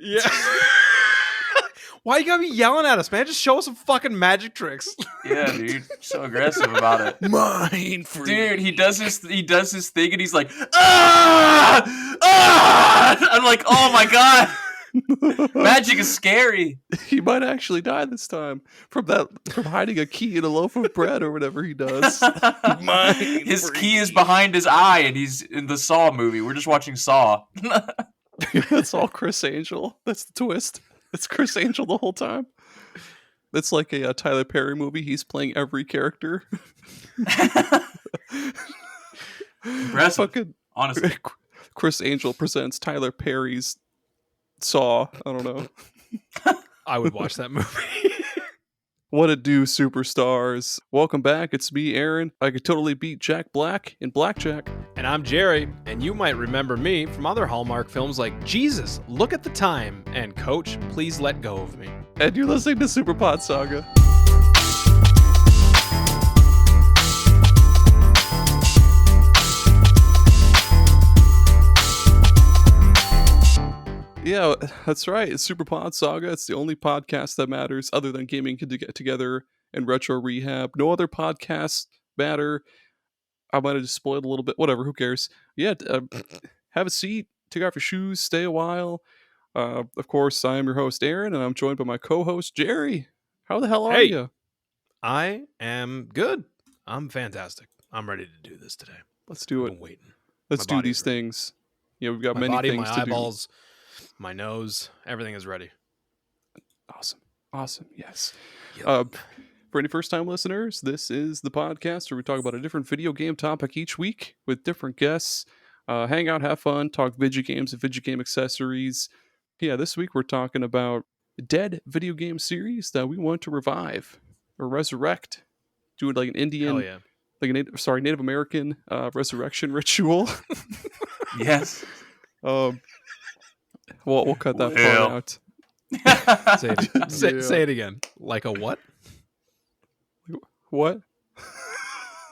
Yeah. Why you gotta be yelling at us, man? Just show us some fucking magic tricks. Yeah, dude. So aggressive about it. Mind freak. Dude, he does his thing and he's like, ah! Ah! I'm like, oh my god. Magic is scary. He might actually die this time from hiding a key in a loaf of bread or whatever he does. His key is behind his eye and he's in the Saw movie. We're just watching Saw. That's all Chris Angel. That's the twist. It's Chris Angel the whole time. It's like a Tyler Perry movie. He's playing every character. Impressive, honestly. Chris Angel presents Tyler Perry's Saw. I don't know. I would watch that movie. What it do, superstars? Welcome back. It's me, Aaron. I could totally beat Jack Black in Blackjack. And I'm Gerry, and you might remember me from other Hallmark films like Jesus, Look at the Time, and Coach, Please Let Go of Me. And you're listening to SuperPod Saga. Yeah, that's right. It's SuperPod Saga. It's the only podcast that matters other than gaming to get together and retro rehab. No other podcasts matter. I might have just spoiled a little bit. Whatever, who cares? Yeah, have a seat, take off your shoes, stay a while. Of course, I am your host, Aaron, and I'm joined by my co-host, Gerry. How the hell are you? I am good. I'm fantastic. I'm ready to do this today. Let's do it. I've been waiting. Let's do these things. Yeah, we've got many things to do. My eyeballs, my nose, everything is ready. Awesome. Yes. Yep. For any first-time listeners, this is the podcast where we talk about a different video game topic each week with different guests. Hang out, have fun, talk video games and video game accessories. Yeah, this week we're talking about dead video game series that we want to revive or resurrect. Do it like an Indian, like a Native American resurrection ritual. Yes. We'll cut that part out. Say it again. Like a what? What?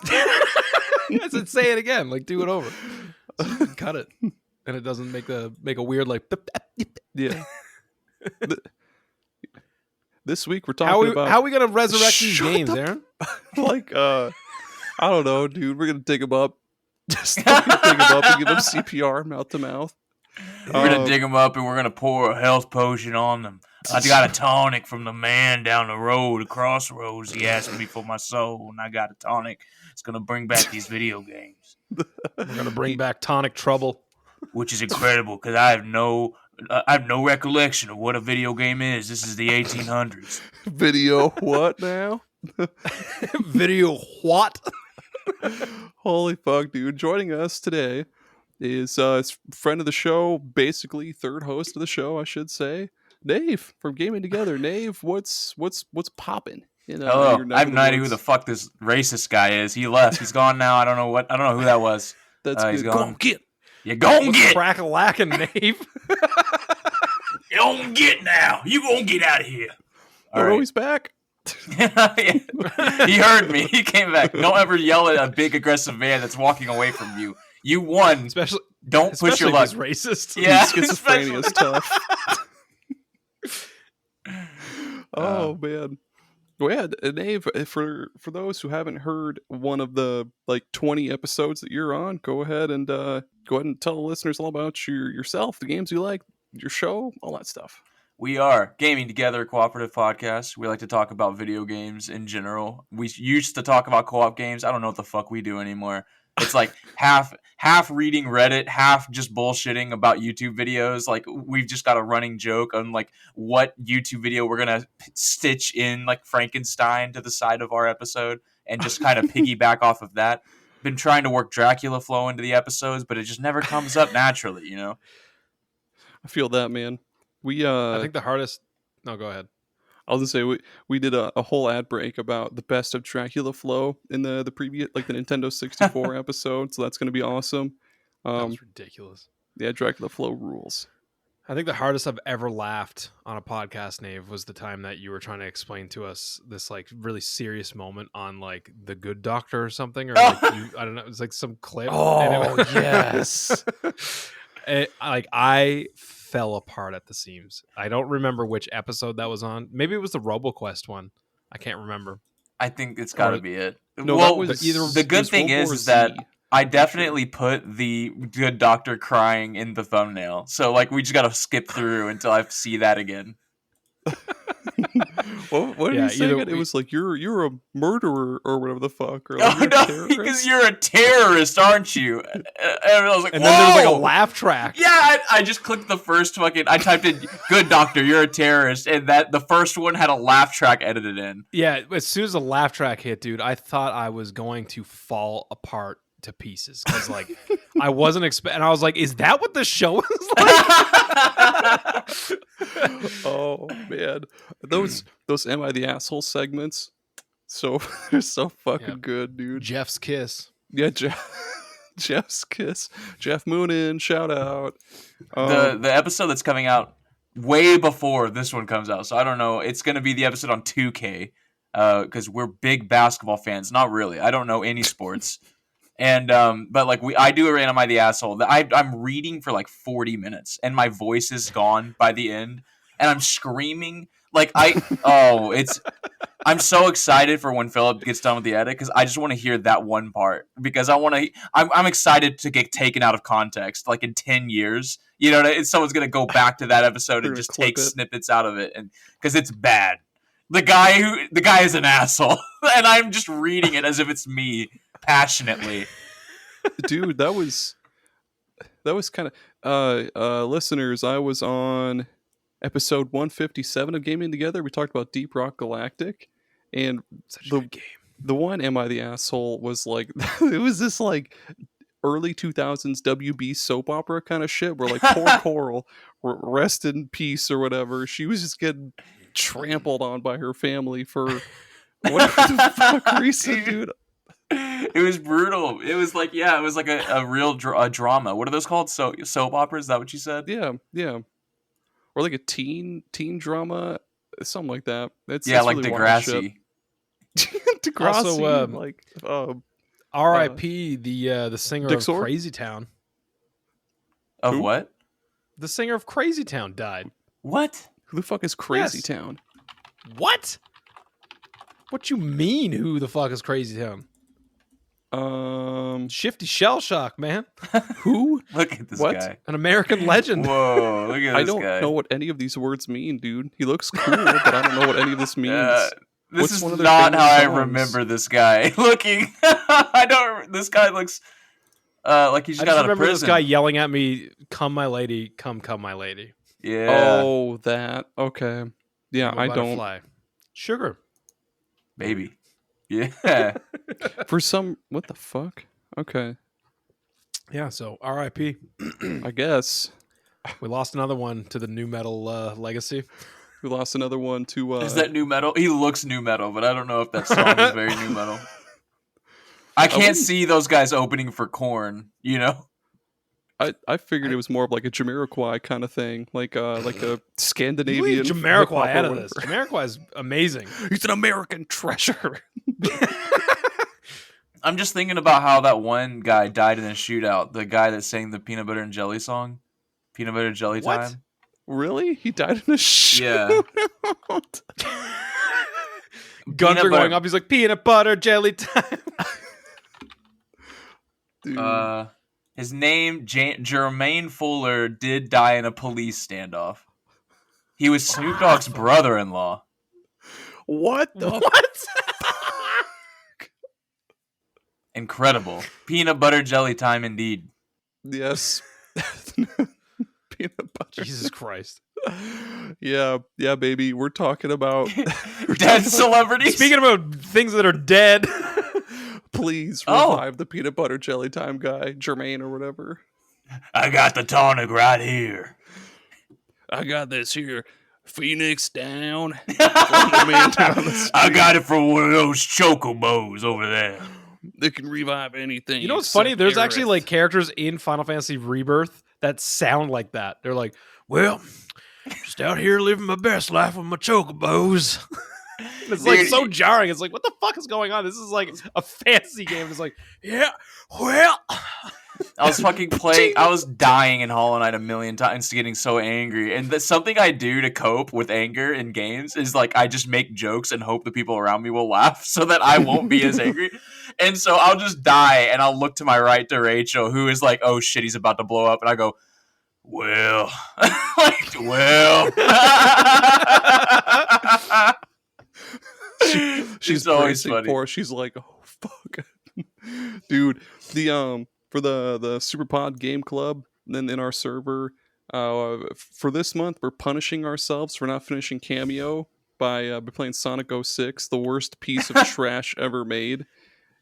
I said say it again. Like do it over. So cut it, and it doesn't make a weird like. Yeah. This week we're talking about how are we gonna resurrect these games, Aaron? Like I don't know, dude. We're gonna dig them up. Just dig them up and give them CPR mouth to mouth. We're gonna dig them up and we're gonna pour a health potion on them. I got a tonic from the man down the road, the crossroads. He asked me for my soul, and I got a tonic. It's gonna bring back these video games. We're gonna bring back tonic trouble, which is incredible because I have no recollection of what a video game is. This is the 1800s. Video what now? Video what? Holy fuck, dude! Joining us today is friend of the show, basically third host of the show, I should say. Nave from Gaming Together. Nave, what's popping? Hello, I have no idea who the fuck this racist guy is. He left. He's gone now. I don't know who that was. That's he's good. gone. Go on, get. You gon' get. Crack-a-lackin' Nave. You don't get now. You gonna get out of here. All right. He's back. He heard me. He came back. Don't ever yell at a big aggressive man that's walking away from you. You won. Don't push your luck. He's racist. Yeah, schizophrenia is tough. Oh man. Well, yeah, Nave, for those who haven't heard one of the 20 episodes that you're on, go ahead and tell the listeners all about yourself, the games you like, your show, all that stuff. We are Gaming Together, a cooperative podcast. We like to talk about video games in general. We used to talk about co-op games. I don't know what the fuck we do anymore. It's like half reading Reddit, half just bullshitting about YouTube videos. Like we've just got a running joke on like what YouTube video we're gonna stitch in like Frankenstein to the side of our episode and just kind of piggyback off of that. Been trying to work Dracula flow into the episodes, but it just never comes up naturally, you know? I feel that, man. I think the hardest. No, go ahead. I'll just say we did a whole ad break about the best of Dracula flow in the previous, like the Nintendo 64 episode, so that's going to be awesome. That was ridiculous. Yeah, Dracula flow rules. I think the hardest I've ever laughed on a podcast, Nave, was the time that you were trying to explain to us this like really serious moment on like The Good Doctor or something, or like I don't know, it was like some clip. Oh, yes. I fell apart at the seams. I don't remember which episode that was on. Maybe it was the RoboQuest one. I can't remember. I think it's got to be it. No, well, that was either- the good thing World War is that Z. I definitely put the good doctor crying in the thumbnail. So like we just got to skip through until I see that again. What did Yeah, he say? either It we- was like you're a murderer or whatever the fuck. Or like, Oh you're a no, terrorist. because you're a terrorist, aren't you? And I was like, And then there was like a "Whoa!" laugh track. Yeah, I just clicked the first fucking. I typed in "good doctor, you're a terrorist," and that the first one had a laugh track edited in. Yeah, as soon as the laugh track hit, dude, I thought I was going to fall apart to pieces because, like, I wasn't expecting. And I was like, "Is that what the show is like?" Oh man, those Am I the Asshole segments, so they're so fucking Yeah. good, dude. Jeff's kiss. Yeah, Jeff's kiss, Jeff Moonin, shout out. The episode that's coming out way before this one comes out, so I don't know. It's gonna be the episode on 2K, because we're big basketball fans. Not really. I don't know any sports. And but like I do a Am I the Asshole? I'm reading for like 40 minutes, and my voice is gone by the end, and I'm screaming like I'm so excited for when Philip gets done with the edit because I just want to hear that one part because I'm excited to get taken out of context like in 10 years. You know, someone's gonna go back to that episode They're and gonna just clip take it. snippets out of it, and because it's bad. The guy is an asshole, and I'm just reading it as if it's me passionately. Dude, that was kind of listeners. I was on episode 157 of Gaming Together. We talked about Deep Rock Galactic, and Such a the good game. the one Am I the Asshole was like it was this like early 2000s WB soap opera kind of shit where like poor Coral, rest in peace or whatever, she was just getting trampled on by her family for whatever the fuck reason, dude. It was brutal. It was like a real drama. What are those called? Soap operas? Is that what you said? Yeah, or like a teen drama, something like that. It's like really wild shit. Degrassi. Degrassi, Also, like R.I.P. The singer Dick of Sword? Crazy Town. Of Who? what? The singer of Crazy Town died. What? who the fuck is Crazy Yes. Town? What? What you mean? Who the fuck is Crazy Town? Shifty Shell Shock, man. Who? Look at this What? guy. An American legend. Whoa! Look at this I don't guy. know what any of these words mean, dude. He looks cool, but I don't know what any of this means. This What's is one of their not famous how I songs? remember this guy looking. I don't. This guy looks like he just I got just out of remember prison. this guy yelling at me, "Come, my lady, come, my lady." Yeah, Oh, that. Okay. Yeah, I'm a I don't. butterfly. Sugar. baby. Yeah. For some. What the fuck? Okay. Yeah. So R.I.P. I guess. We lost another one to the new metal legacy. We lost another one to. Is that new metal? He looks new metal, but I don't know if that song is very new metal. I can't wouldn't- see those guys opening for Korn, you know? I figured it was more of like a Jamiroquai kind of thing, like a You Scandinavian. leave Jamiroquai hip-hop out or of this. whatever. Jamiroquai is amazing. He's an American treasure. I'm just thinking about how that one guy died in a shootout. The guy that sang the Peanut Butter and Jelly song. Peanut Butter Jelly What? Time. Really? He died in a Yeah. shootout? Guns Peanut are butter- going up. He's like, peanut butter jelly time. Dude. His name, Jermaine Fuller, did die in a police standoff. He was Snoop Dogg's brother-in-law. What the What? Incredible. Peanut butter jelly time indeed. Yes. Peanut butter. Jesus Christ. Yeah, baby. We're talking about Dead celebrities. Speaking about things that are dead. please Oh. revive the peanut butter jelly time guy, Jermaine or whatever. I got the tonic right here. I got this here. Phoenix down. The man down the street. I got it from one of those chocobos over there. They can revive anything. You know what's funny? There's except actually Aerith. like characters in Final Fantasy Rebirth that sound like that. They're like, well, just out here living my best life with my chocobos. It's like Dude, so jarring. It's like, what the fuck is going on? This is like a fantasy game. It's like, yeah, well, I was fucking playing. I was dying in Hollow Knight a million times, getting so angry. And that's something I do to cope with anger in games is like I just make jokes and hope the people around me will laugh so that I won't be as angry. And so I'll just die and I'll look to my right to Rachel, who is like, "Oh shit, he's about to blow up," and I go, "Well, like, well." She's always bracing funny. for. She's like, "Oh fuck, dude." The for the SuperPod Game Club, then in our server, for this month we're punishing ourselves for not finishing Cameo by playing Sonic 06, the worst piece of trash ever made,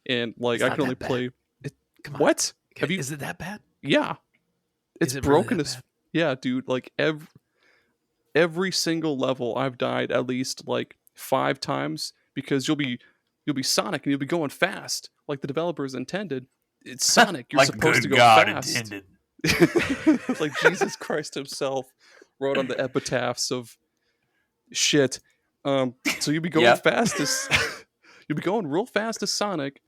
and like It's I not can only that play. Come on. What? Have you? Is it that bad? Yeah, it's Is it really broken that as. bad? Yeah, dude. Like every single level, I've died at least like 5 times because you'll be Sonic and you'll be going fast like the developers intended. It's Sonic. You're like supposed good to go God fast. intended. Like Jesus Christ himself wrote on the epitaphs of shit. So you'll be going Yep. fast as you'll be going real fast as Sonic,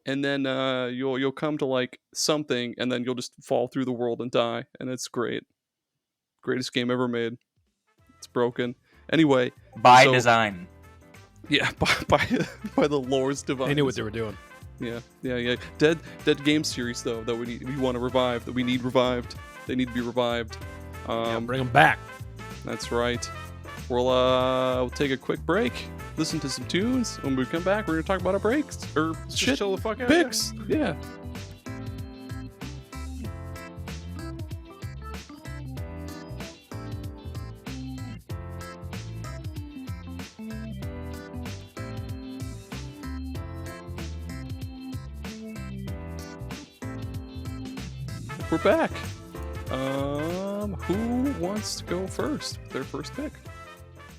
and then you'll come to like something, and then you'll just fall through the world and die, and it's great. Greatest game ever made. It's broken. Anyway, By so- design. yeah, by the lore's device. They knew what they were doing. Yeah. Dead Game series though that we want to revive. That we need revived. They need to be revived. Bring them back. That's right. We'll take a quick break, listen to some tunes. When we come back, we're gonna talk about our breaks or Just shit chill the fuck out. picks. Yeah. We're back. Who wants to go first? Their first pick.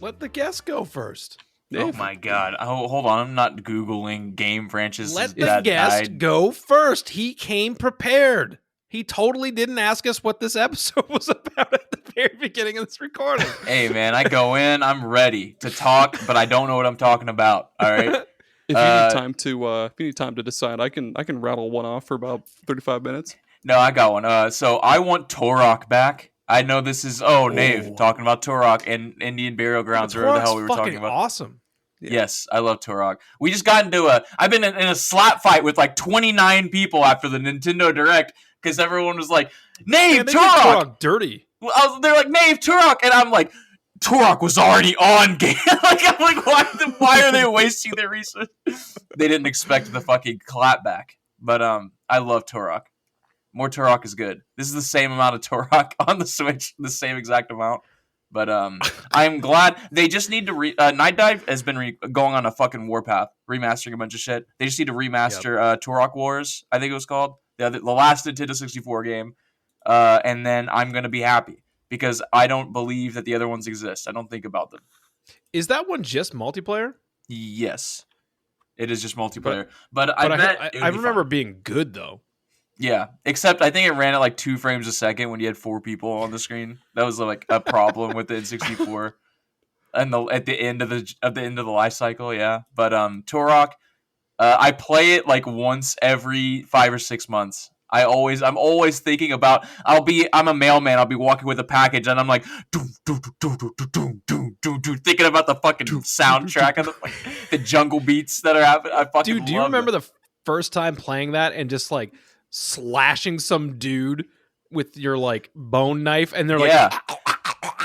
Let the guest go first. Oh Dave? my God. Oh, hold on. I'm not Googling game franchises Let the that guest died. go first. He came prepared. He totally didn't ask us what this episode was about at the very beginning of this recording. Hey, man, I go in. I'm ready to talk, but I don't know what I'm talking about. All right. If you need time to decide, I can rattle one off for about 35 minutes. No, I got one. So I want Turok back. I know this is Nave talking about Turok and Indian burial grounds, or whatever the hell we were talking about. Awesome. Yeah. Yes, I love Turok. We just got into I've been in a slap fight with like 29 people after the Nintendo Direct because everyone was like, "Nave, Man, they did Turok!" Turok dirty. They're like, "Nave, Turok," and I'm like, Turok was already on game. I'm like, why are they wasting their resources? They didn't expect the fucking clapback. But I love Turok. More Turok is good. This is the same amount of Turok on the Switch, the same exact amount. But I'm glad they just need to Night Dive has been going on a fucking warpath, remastering a bunch of shit. They just need to remaster Turok Wars, I think it was called, the last Nintendo 64 game, and then I'm gonna be happy because I don't believe that the other ones exist. I don't think about them. Is that one just multiplayer? Yes, it is just multiplayer. But I bet I remember it being good though. Yeah, except I think it ran at like 2 frames a second when you had 4 people on the screen. That was like a problem with the N64, and at the end of the life cycle. Yeah, but Turok, I play it like once every 5 or 6 months. I'm always thinking about. I'm a mailman. I'll be walking with a package, and I'm like, thinking about the fucking soundtrack of the jungle beats that are happening. I fucking Dude, do you remember the first time playing that and just like slashing some dude with your like bone knife, and they're like,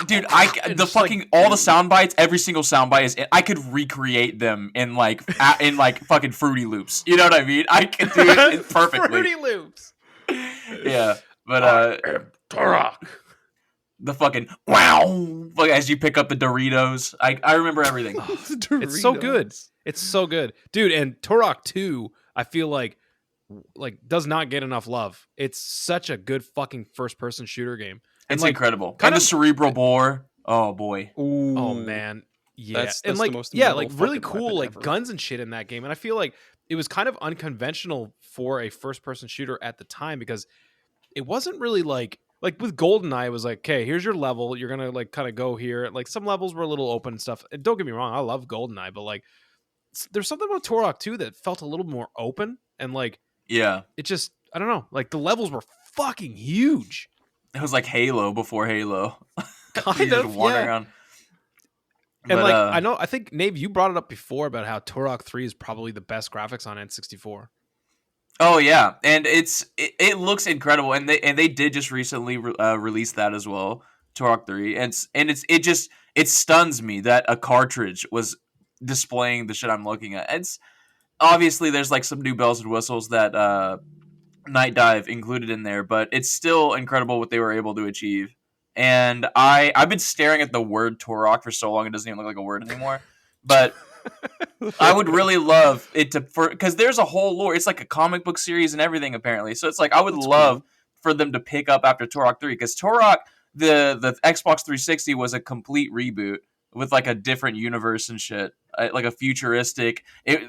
dude, all the sound bites, every single sound bite is. I could recreate them in like fucking Fruity Loops. You know what I mean? I can do it perfectly. Fruity Loops. Yeah, but Turok. The fucking wow, like as you pick up the Doritos. I remember everything. It's so good. It's so good, dude. And Turok 2, I feel like does not get enough love. It's such a good fucking first person shooter game. It's like, incredible. And the cerebral bore. Oh boy. Ooh. Oh man. Yeah. That's and the like most like metal really fucking cool weapon like ever. guns and shit in that game. And I feel like it was kind of unconventional for a first person shooter at the time because it wasn't really like with GoldenEye it was like, okay, here's your level. You're gonna like kind of go here. Like some levels were a little open and stuff. And don't get me wrong, I love GoldenEye, but like there's something about Turok 2 that felt a little more open and like Yeah. it just I don't know, like the levels were fucking huge. It was like Halo before Halo. Kind You just of, wander yeah. around. And But like I think Nave, you brought it up before about how Turok 3 is probably the best graphics on N64. oh yeah, and it looks incredible, and they did just recently release that as well, Turok 3, and it stuns me that a cartridge was displaying the shit I'm looking at. It's obviously there's like some new bells and whistles that Night Dive included in there, but it's still incredible what they were able to achieve. And I've been staring at the word Turok for so long it doesn't even look like a word anymore. But I would really love it to, because there's a whole lore. It's like a comic book series and everything apparently. So it's like I would love for them to pick up after Turok 3, because Turok, the Xbox 360 was a complete reboot with like a different universe and shit, like a futuristic. They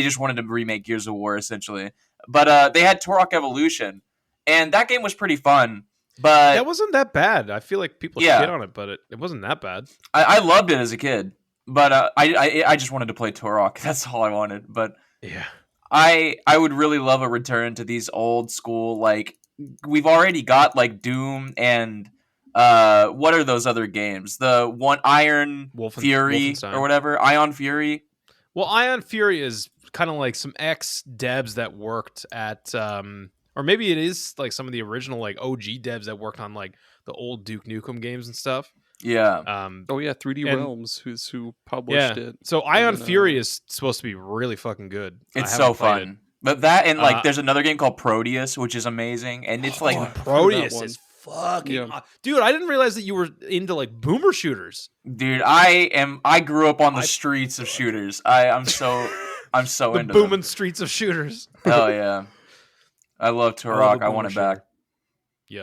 just wanted to remake Gears of War essentially, but they had Turok Evolution, and that game was pretty fun. But That wasn't that bad. I feel like people Yeah. shit on it, but it wasn't that bad. I loved it as a kid. But I just wanted to play Turok. That's all I wanted. But Yeah. I would really love a return to these old school, like, we've already got like Doom and what are those other games? The one Iron Fury Wolfenstein. or whatever, Ion Fury. Well, Ion Fury is kind of like some ex-devs that worked at or maybe it is like some of the original like OG devs that worked on like the old Duke Nukem games and stuff. Yeah. Oh yeah, 3D and- Realms, who published it. So Ion then, Fury is supposed to be really fucking good. It's I so haven't played fun. But that and like Uh, there's another game called Proteus, which is amazing, and it's like Oh, I've heard of that Proteus one. is fucking Yeah. dude. I didn't realize that you were into like boomer shooters. dude, I grew up on the I- streets of shooters. I'm so The into booming them. streets of shooters. Hell yeah. I love I love Turok. the I want it boomer back. shooter.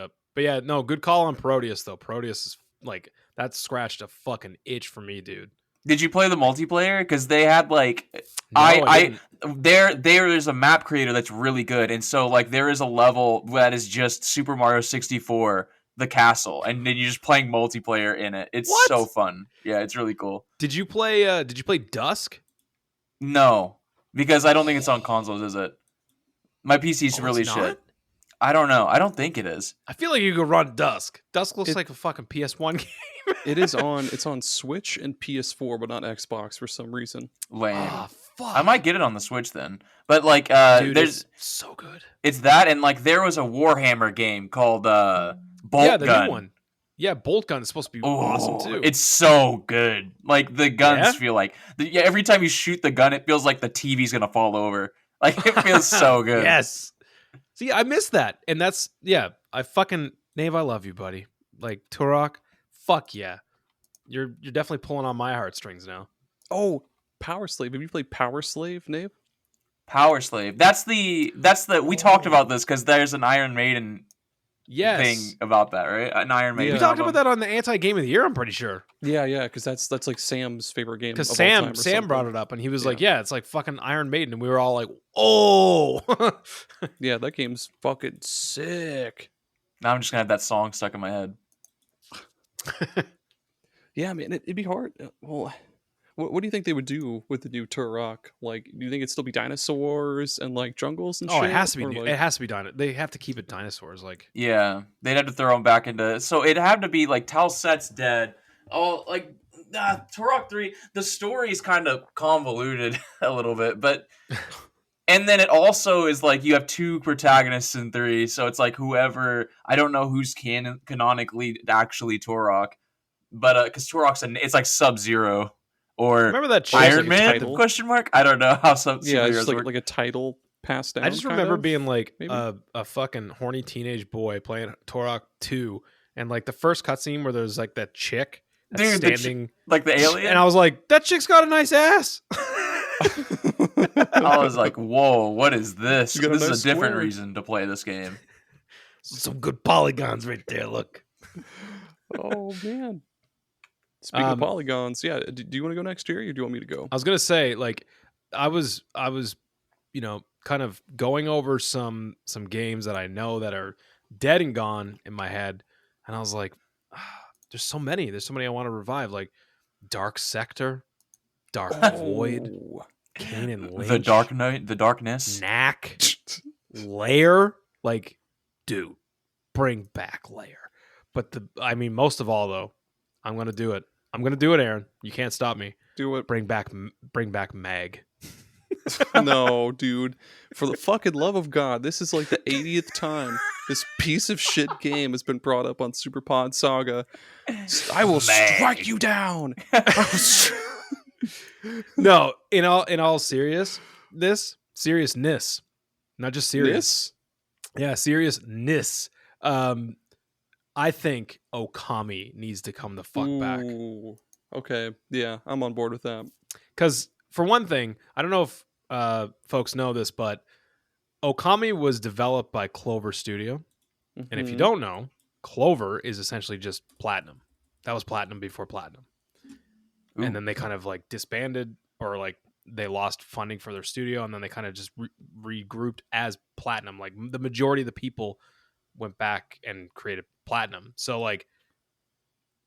Yep. But yeah, no, good call on Proteus though. Proteus is like that scratched a fucking itch for me, dude. Did you play the multiplayer? Because they had like No, I didn't. there is a map creator that's really good, and so like there is a level that is just Super Mario 64, the castle, and then you're just playing multiplayer in it. It's What? so fun. Yeah, it's really cool. Did you play Dusk? No, because I don't think it's on consoles, is it? My PC's Oh, really it's shit. not? I don't know. I don't think it is. I feel like you could run Dusk. Dusk looks It- like a fucking PS1 game. It's on Switch and PS4, but not Xbox for some reason. Lame. Ah, fuck. I might get it on the Switch then. But like Dude, there's it's so good. it's that, and like there was a Warhammer game called Bolt Yeah, the Gun. new one. Yeah, Bolt Gun is supposed to be Oh, awesome too. it's so good. Like the guns Yeah? feel like every time you shoot the gun, it feels like the TV's gonna fall over. Like it feels so good. Yes. See, I missed that. And that's I fucking Nave, I love you, buddy. Like Turok, fuck yeah. You're definitely pulling on my heartstrings now. Oh, Power Slave. Have you played Power Slave, Nave? Power Slave. That's the we talked about this because there's an Iron Maiden Yes. thing about that, right? An Iron Maiden. We Yeah. talked album. about that on the anti-game of the year, I'm pretty sure. Yeah, because that's like Sam's favorite game. Because of all time Sam or brought something. it up and he was Yeah. like, yeah, it's like fucking Iron Maiden. And we were all like, oh. Yeah, that game's fucking sick. Now I'm just gonna have that song stuck in my head. Yeah, man, it'd be hard. Well, what do you think they would do with the new Turok? Like, do you think it'd still be dinosaurs and like jungles and Oh, shit? it has to be. Or, It like- has to be done. They have to keep it dinosaurs. Like, Yeah, they'd have to throw him back into. So it'd have to be like Talset's dead. Oh, like Turok 3. The story is kind of convoluted a little bit, but and then it also is like you have two protagonists in 3, so it's like whoever, I don't know who's canonically actually Turok, but because Turok's it's like Sub-Zero or remember that chick? Like Iron a Man? title? Question mark? I don't know how some yeah, it's superheroes just like work. like a title passed down. I just kind remember of, being like maybe? a fucking horny teenage boy playing Turok 2, and like the first cutscene where there's like that chick that's Dude, the standing, like the alien. and I was like, that chick's got a nice ass. I was like, whoa, what is this? You got a This is nice a different square. reason to play this game. Some good polygons right there. Look. Oh man. Speaking of Um, polygons, yeah. Do you want to go next, Jerry, or do you want me to go? I was gonna say, like, I was, kind of going over some games that I know that are dead and gone in my head, and I was like, there's so many. There's so many I want to revive, like Dark Sector, Dark Void, Oh. Kane and Lynch, The Dark Knight, the Darkness. Knack, Lair. Like, dude, bring back Lair. But most of all though, I'm gonna do it. I'm gonna do it, Aaron. You can't stop me. Do it. Bring back Mag. No, dude. For the fucking love of God, this is like the 80th time this piece of shit game has been brought up on SuperPod Saga. I will strike you down. No, in all seriousness, not just serious. Yeah, seriousness. I think Okami needs to come the fuck back. Okay, yeah, I'm on board with that. Because for one thing, I don't know if folks know this, but Okami was developed by Clover Studio. And if you don't know, Clover is essentially just Platinum. That was Platinum before Platinum. Ooh. And then they kind of like disbanded, or like they lost funding for their studio, and then they kind of just regrouped as Platinum. Like the majority of the people went back and created Platinum. So like,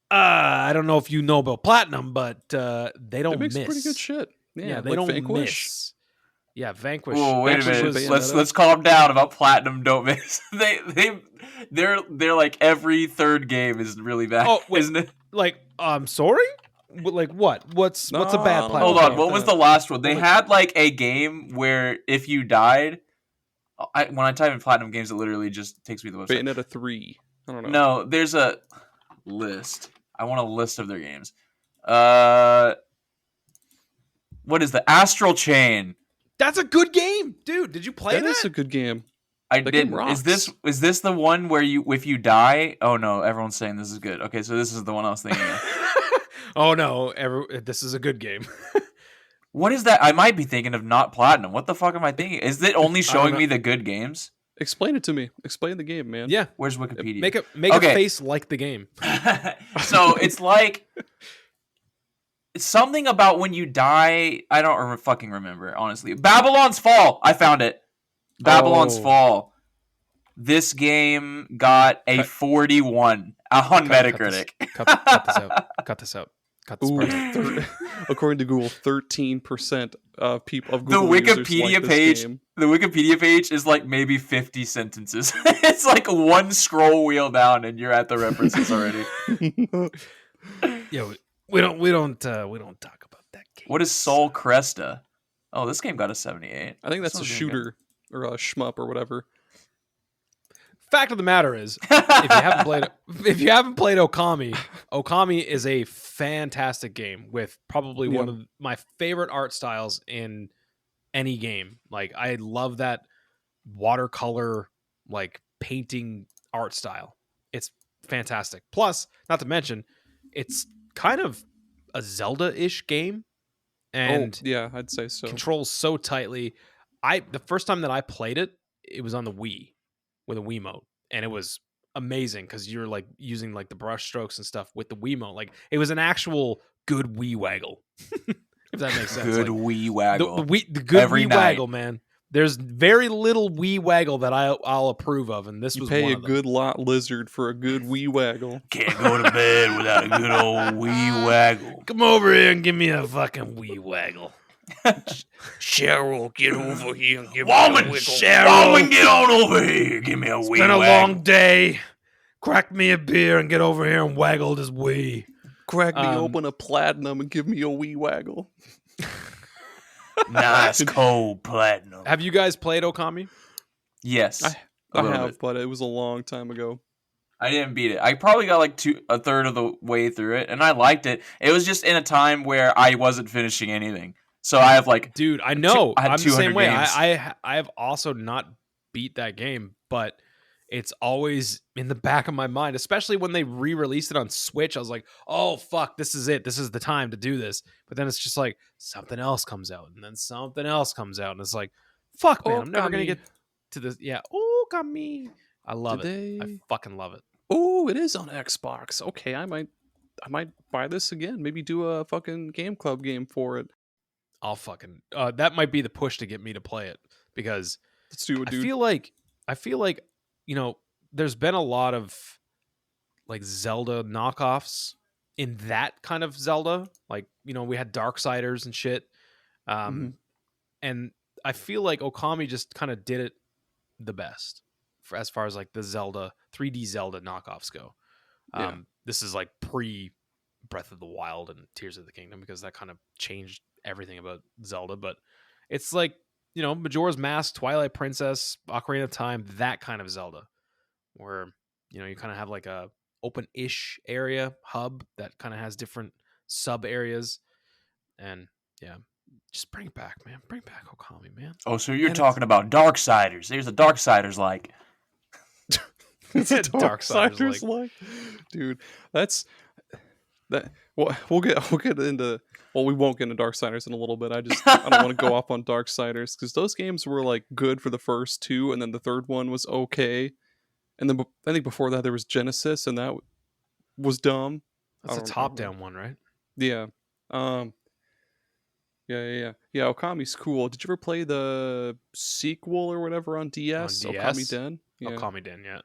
I don't know if you know about Platinum, but they don't miss. Pretty good shit. Yeah, they like don't Vanquish. miss. Yeah, Vanquish. Oh, wait Vanquish a minute. Let's calm down about Platinum. Don't miss. They're like every third game is really bad. Oh, wait, isn't it? Like, I'm sorry. Like what? What's a bad Platinum? Hold on. What was the last one? They had like a game where if you died, when I type in Platinum games, it literally just takes me to the website. Bayonetta 3. I don't know. No, there's a list. I want a list of their games. What is the Astral Chain? That's a good game, dude. Did you play that? That is a good game. I didn't. Is this the one where if you die? Oh no, everyone's saying this is good. Okay, so this is the one I was thinking of. Oh no, this is a good game. What is that? I might be thinking of not Platinum. What the fuck am I thinking? Is it only showing me the good games? Explain it to me. Explain the game, man. Yeah. Where's Wikipedia? Make a face like the game. So it's like it's something about when you die. I don't fucking remember, honestly. Babylon's Fall. I found it. Babylon's Fall. This game got a 41 on Metacritic. Cut this out. According to Google, 13% of people of Google the Wikipedia like page. Game. The Wikipedia page is like maybe 50 sentences. It's like one scroll wheel down, and you're at the references already. Yo, we don't talk about that game. What is Sol Cresta? Oh, this game got a 78. I think that's a shooter or a shmup or whatever. Fact of the matter is, if you haven't played Okami is a fantastic game with probably one of my favorite art styles in any game. Like, I love that watercolor, like, painting art style. It's fantastic. Plus, not to mention, it's kind of a Zelda-ish game, and yeah, I'd say so. Controls so tightly. The first time that I played it, it was on the Wii with a Wiimote, and it was amazing because you're like using like the brush strokes and stuff with the Wiimote. Like, it was an actual good Wii waggle, if that makes sense. Good Wii waggle. The good Every Wii night. waggle, man. There's very little Wii waggle that I'll approve of, and this was one of them. You pay a good lot lizard for a good Wii waggle. Can't go to bed without a good old Wii waggle. Come over here and give me a fucking Wii waggle. Cheryl, get over here and give Woman, me a wiggle. Cheryl, woman, get on over here. Give me a Wii It's been a waggle. long day. Crack me a beer and get over here and waggle this Wii. Crack me open a Platinum and give me a Wii waggle. Nice cold Platinum. Have you guys played Okami? Yes. I have, but it was a long time ago. I didn't beat it. I probably got like a third of the way through it, and I liked it. It was just in a time where I wasn't finishing anything. So I have like... Dude, I know. I had I'm the same way. games. I have also not beat that game, but it's always in the back of my mind, especially when they re-released it on Switch. I was like, oh, fuck, this is it. This is the time to do this. But then it's just like something else comes out, and then something else comes out, and it's like, fuck, man, I'm never going to get to this. Yeah, Okami. I love it. I fucking love it. Oh, it is on Xbox. Okay, I might buy this again. Maybe do a fucking Game Club game for it. I'll fucking that might be the push to get me to play it, because Let's do it, dude. I feel like you know, there's been a lot of like Zelda knockoffs in that kind of Zelda. Like, you know, we had Darksiders and shit. And I feel like Okami just kind of did it the best. as far as like the Zelda 3D Zelda knockoffs go. This is like pre Breath of the Wild and Tears of the Kingdom, because that kind of changed everything about Zelda. But it's like, Majora's Mask, Twilight Princess, Ocarina of Time, that kind of Zelda, where you kind of have like a open-ish area hub that kind of has different sub areas, and just bring it back, man. Bring back Okami, man. Oh, so you're talking about Darksiders? There's a Darksiders like. It's a Darksiders like, dude. That's that. Well, we'll get into. Well, we won't get into Darksiders in a little bit. I don't want to go off on Darksiders because those games were like good for the first two, and then the third one was okay, and then I think before that there was Genesis, and that was dumb. That's a top-down one, right? Yeah. Yeah. Okami's cool. Did you ever play the sequel or whatever on DS? On DS? Okami Den. Yeah. Okami Den, yeah.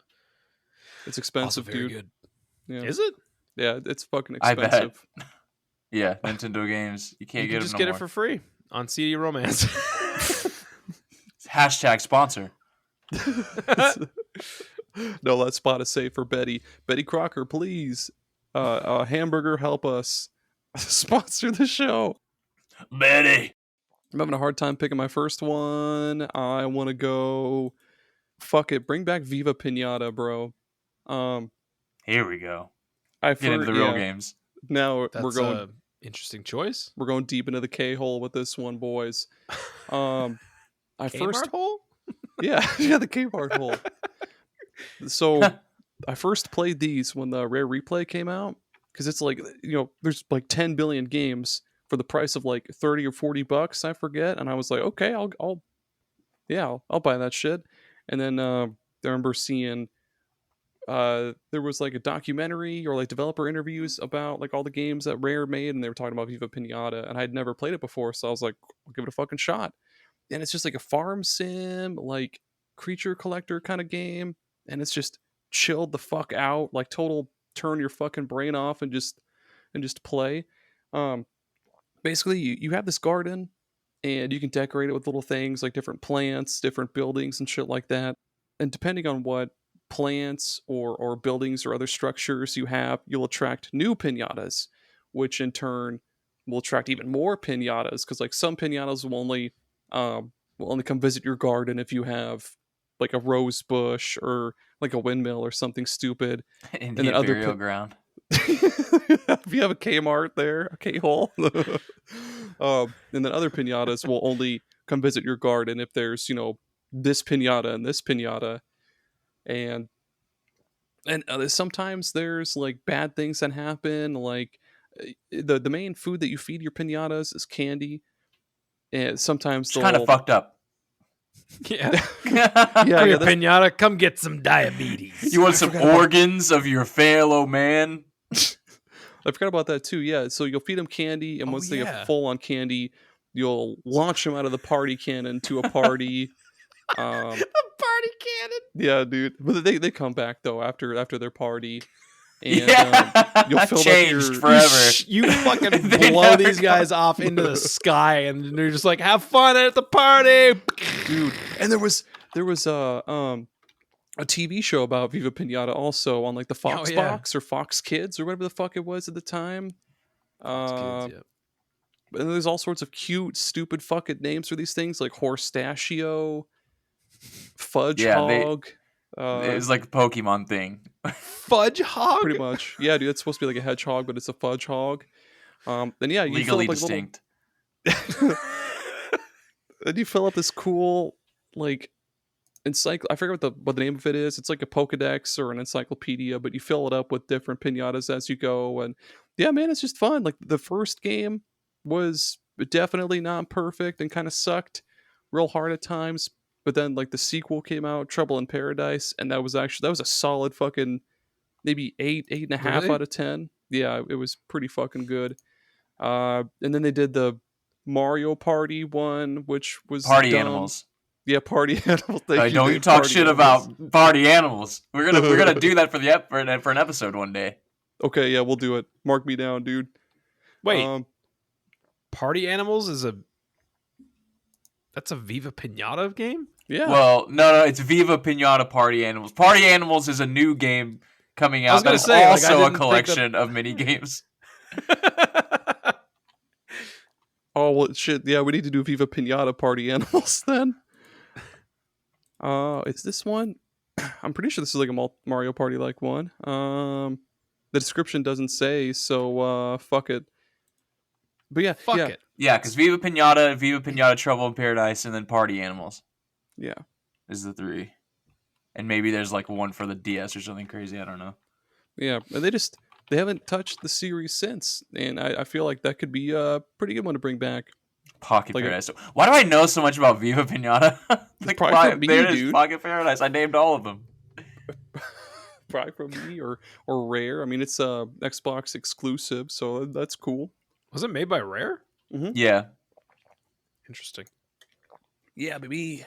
It's expensive, also very dude. Good. Yeah. Is it? Yeah, it's fucking I expensive. bet. Yeah, Nintendo games. You can't You get can them just no get more. it for free on CD Romance. Hashtag sponsor. No, let spot is safe for Betty. Betty Crocker, please. Hamburger, help us sponsor the show. Betty. I'm having a hard time picking my first one. I want to go. Fuck it, bring back Viva Piñata, bro. Here we go. Get into the real games. Now That's we're going. a interesting choice. We're going deep into the K-hole with this one, boys. I Kmart hole? Yeah, the Kmart hole. So I first played these when the Rare Replay came out, because it's like, there's like 10 billion games for the price of like 30 or 40 bucks, I forget, and I was like, okay, I'll buy that shit. And then I remember seeing there was like a documentary or like developer interviews about like all the games that Rare made, and they were talking about Viva Piñata, and I'd never played it before, so I was like, I'll give it a fucking shot. And it's just like a farm sim, like creature collector kind of game, and it's just chilled the fuck out, like total turn your fucking brain off and just play. Basically you have this garden, and you can decorate it with little things like different plants, different buildings and shit like that. And depending on what plants or buildings or other structures you have, you'll attract new piñatas, which in turn will attract even more piñatas, because like some piñatas will only come visit your garden if you have like a rose bush or like a windmill or something stupid. Indian then other burial ground. If you have a Kmart there, a K-hole. And then other piñatas will only come visit your garden if there's, this piñata and this piñata. And sometimes there's like bad things that happen, like the main food that you feed your piñatas is candy, and sometimes It's kind of fucked up. Yeah. Yeah, Your Piñata, come get some diabetes. You want some organs of your fellow man? I forgot about that too. Yeah, so you'll feed them candy, and once they get full on candy, you'll launch them out of the party cannon to a party. A party cannon. Yeah, dude. But they come back though after their party. And You'll fill up changed your- forever. You fucking They blow never these guys off into the sky, and they're just like, have fun at the party, dude. And there was a TV show about Viva Piñata also on like the Fox Box or Fox Kids or whatever the fuck it was at the time. Kids, yeah. And there's all sorts of cute, stupid fucking names for these things, like Horstachio, Fudge Hog. It was like a Pokemon thing. Fudge hog? Pretty much. Yeah, dude, it's supposed to be like a hedgehog, but it's a fudge hog. Then yeah, you Legally fill up, like, distinct. Then you fill up this cool like I forget what the name of it is. It's like a Pokedex or an encyclopedia, but you fill it up with different piñatas as you go. And yeah, man, it's just fun. Like the first game was definitely not perfect and kind of sucked real hard at times. But then like the sequel came out, Trouble in Paradise, and that was a solid fucking maybe 8.5 Really? out of 10. Yeah, it was pretty fucking good. And then they did the Mario Party one, which was Party dumb. animals. Yeah, party animals. Don't you talk shit about party animals. We're gonna do that for an episode one day. Okay, yeah, we'll do it. Mark me down, dude. Wait, party animals is That's a Viva Piñata game? Yeah. Well, no, it's Viva Piñata Party Animals. Party Animals is a new game coming out that is also a collection of mini games. Oh, well, shit. Yeah, we need to do Viva Piñata Party Animals then. Is this one? I'm pretty sure this is like a Mario Party-like one. The description doesn't say, so fuck it. But yeah, Fuck it. Yeah, because Viva Piñata, Trouble in Paradise, and then Party Animals. Yeah. Is the 3. And maybe there's like one for the DS or something crazy. I don't know. Yeah, and they haven't touched the series since, and I feel like that could be a pretty good one to bring back. Pocket Paradise. Why do I know so much about Viva Piñata? Dude. Pocket Paradise. I named all of them. Probably from me or Rare. I mean, it's a Xbox exclusive, so that's cool. Was it made by Rare? Mm-hmm. Yeah. Interesting. Yeah, baby.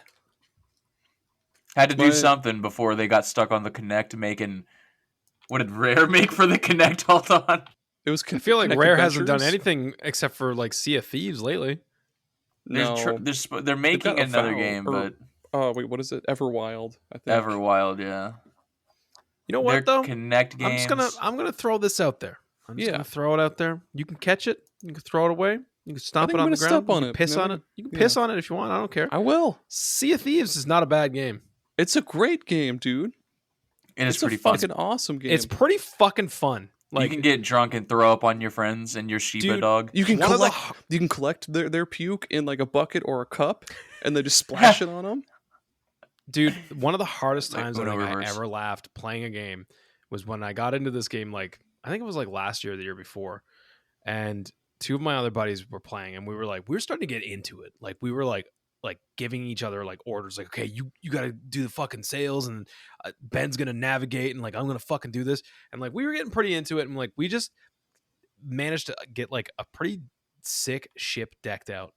Had to do something before they got stuck on the Kinect making... What did Rare make for the Kinect? Hold on. It was. I feel like Rare hasn't done anything except for like Sea of Thieves lately. No. They're making another game, but... Oh, wait, what is it? Everwild, I think. Everwild, yeah. You know what, though? Kinect games. I'm gonna throw this out there. I'm just gonna throw it out there. You can catch it. You can throw it away. You can stomp it on the ground. Step on you can piss on it. You can piss on it if you want. I don't care. I will. Sea of Thieves is not a bad game. It's a great game, dude. It's pretty fun. Fucking awesome game. It's pretty fucking fun. Like, you can get drunk and throw up on your friends and your Shiba dog. You can collect their puke in like a bucket or a cup, and then just splash it on them. Dude, one of the hardest times I ever laughed playing a game was when I got into this game. Like, I think it was like last year or the year before, and two of my other buddies were playing, and we were starting to get into it. Like, we were like giving each other like orders, like, okay, you got to do the fucking sales, and Ben's gonna navigate, and like I'm gonna fucking do this, and like we were getting pretty into it, and like we just managed to get like a pretty sick ship decked out,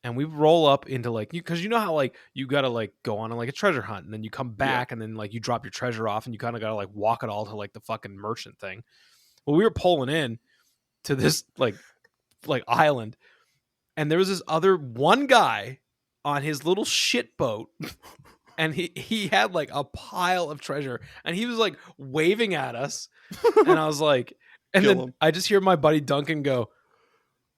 and we roll up into like because you know how like you gotta like go on like a treasure hunt, and then you come back, and then like you drop your treasure off, and you kind of gotta like walk it all to like the fucking merchant thing. Well, we were pulling in to this like island, and there was this other one guy on his little shit boat, and he had like a pile of treasure, and he was like waving at us, and I was like, and then I just hear my buddy Duncan go,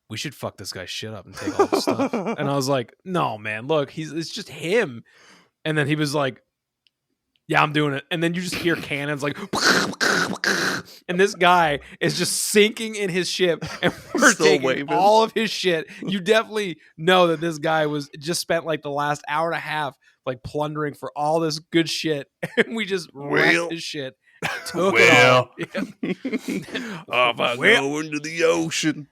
"We should fuck this guy's shit up and take all the stuff." And I was like, "No, man, look, it's just him." And then he was like, "Yeah, I'm doing it." And then you just hear cannons like, and this guy is just sinking in his ship, and we're taking all of his shit. You definitely know that this guy was just spent like the last hour and a half like plundering for all this good shit, and we just wrecked his shit. Took it all. If I go into the ocean.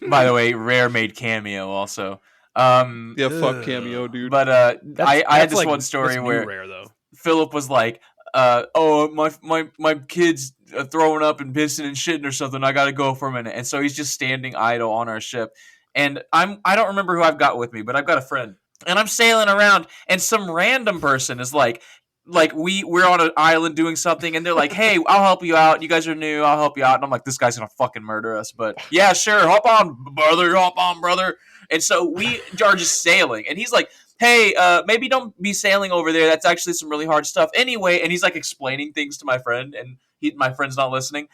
By the way, Rare made Cameo also. Yeah, fuck Cameo, dude. But I had this one story where Rare, though. Philip was like, my kid's throwing up and pissing and shitting or something. I gotta go for a minute. And so he's just standing idle on our ship. And I don't remember who I've got with me, but I've got a friend. And I'm sailing around, and some random person is like we're on an island doing something, and they're like, "Hey, I'll help you out. You guys are new. I'll help you out." And I'm like, "This guy's gonna fucking murder us." But yeah, sure, hop on, brother. And so we are just sailing, and he's like, "Hey, maybe don't be sailing over there. That's actually some really hard stuff." Anyway, and he's like explaining things to my friend, and my friend's not listening.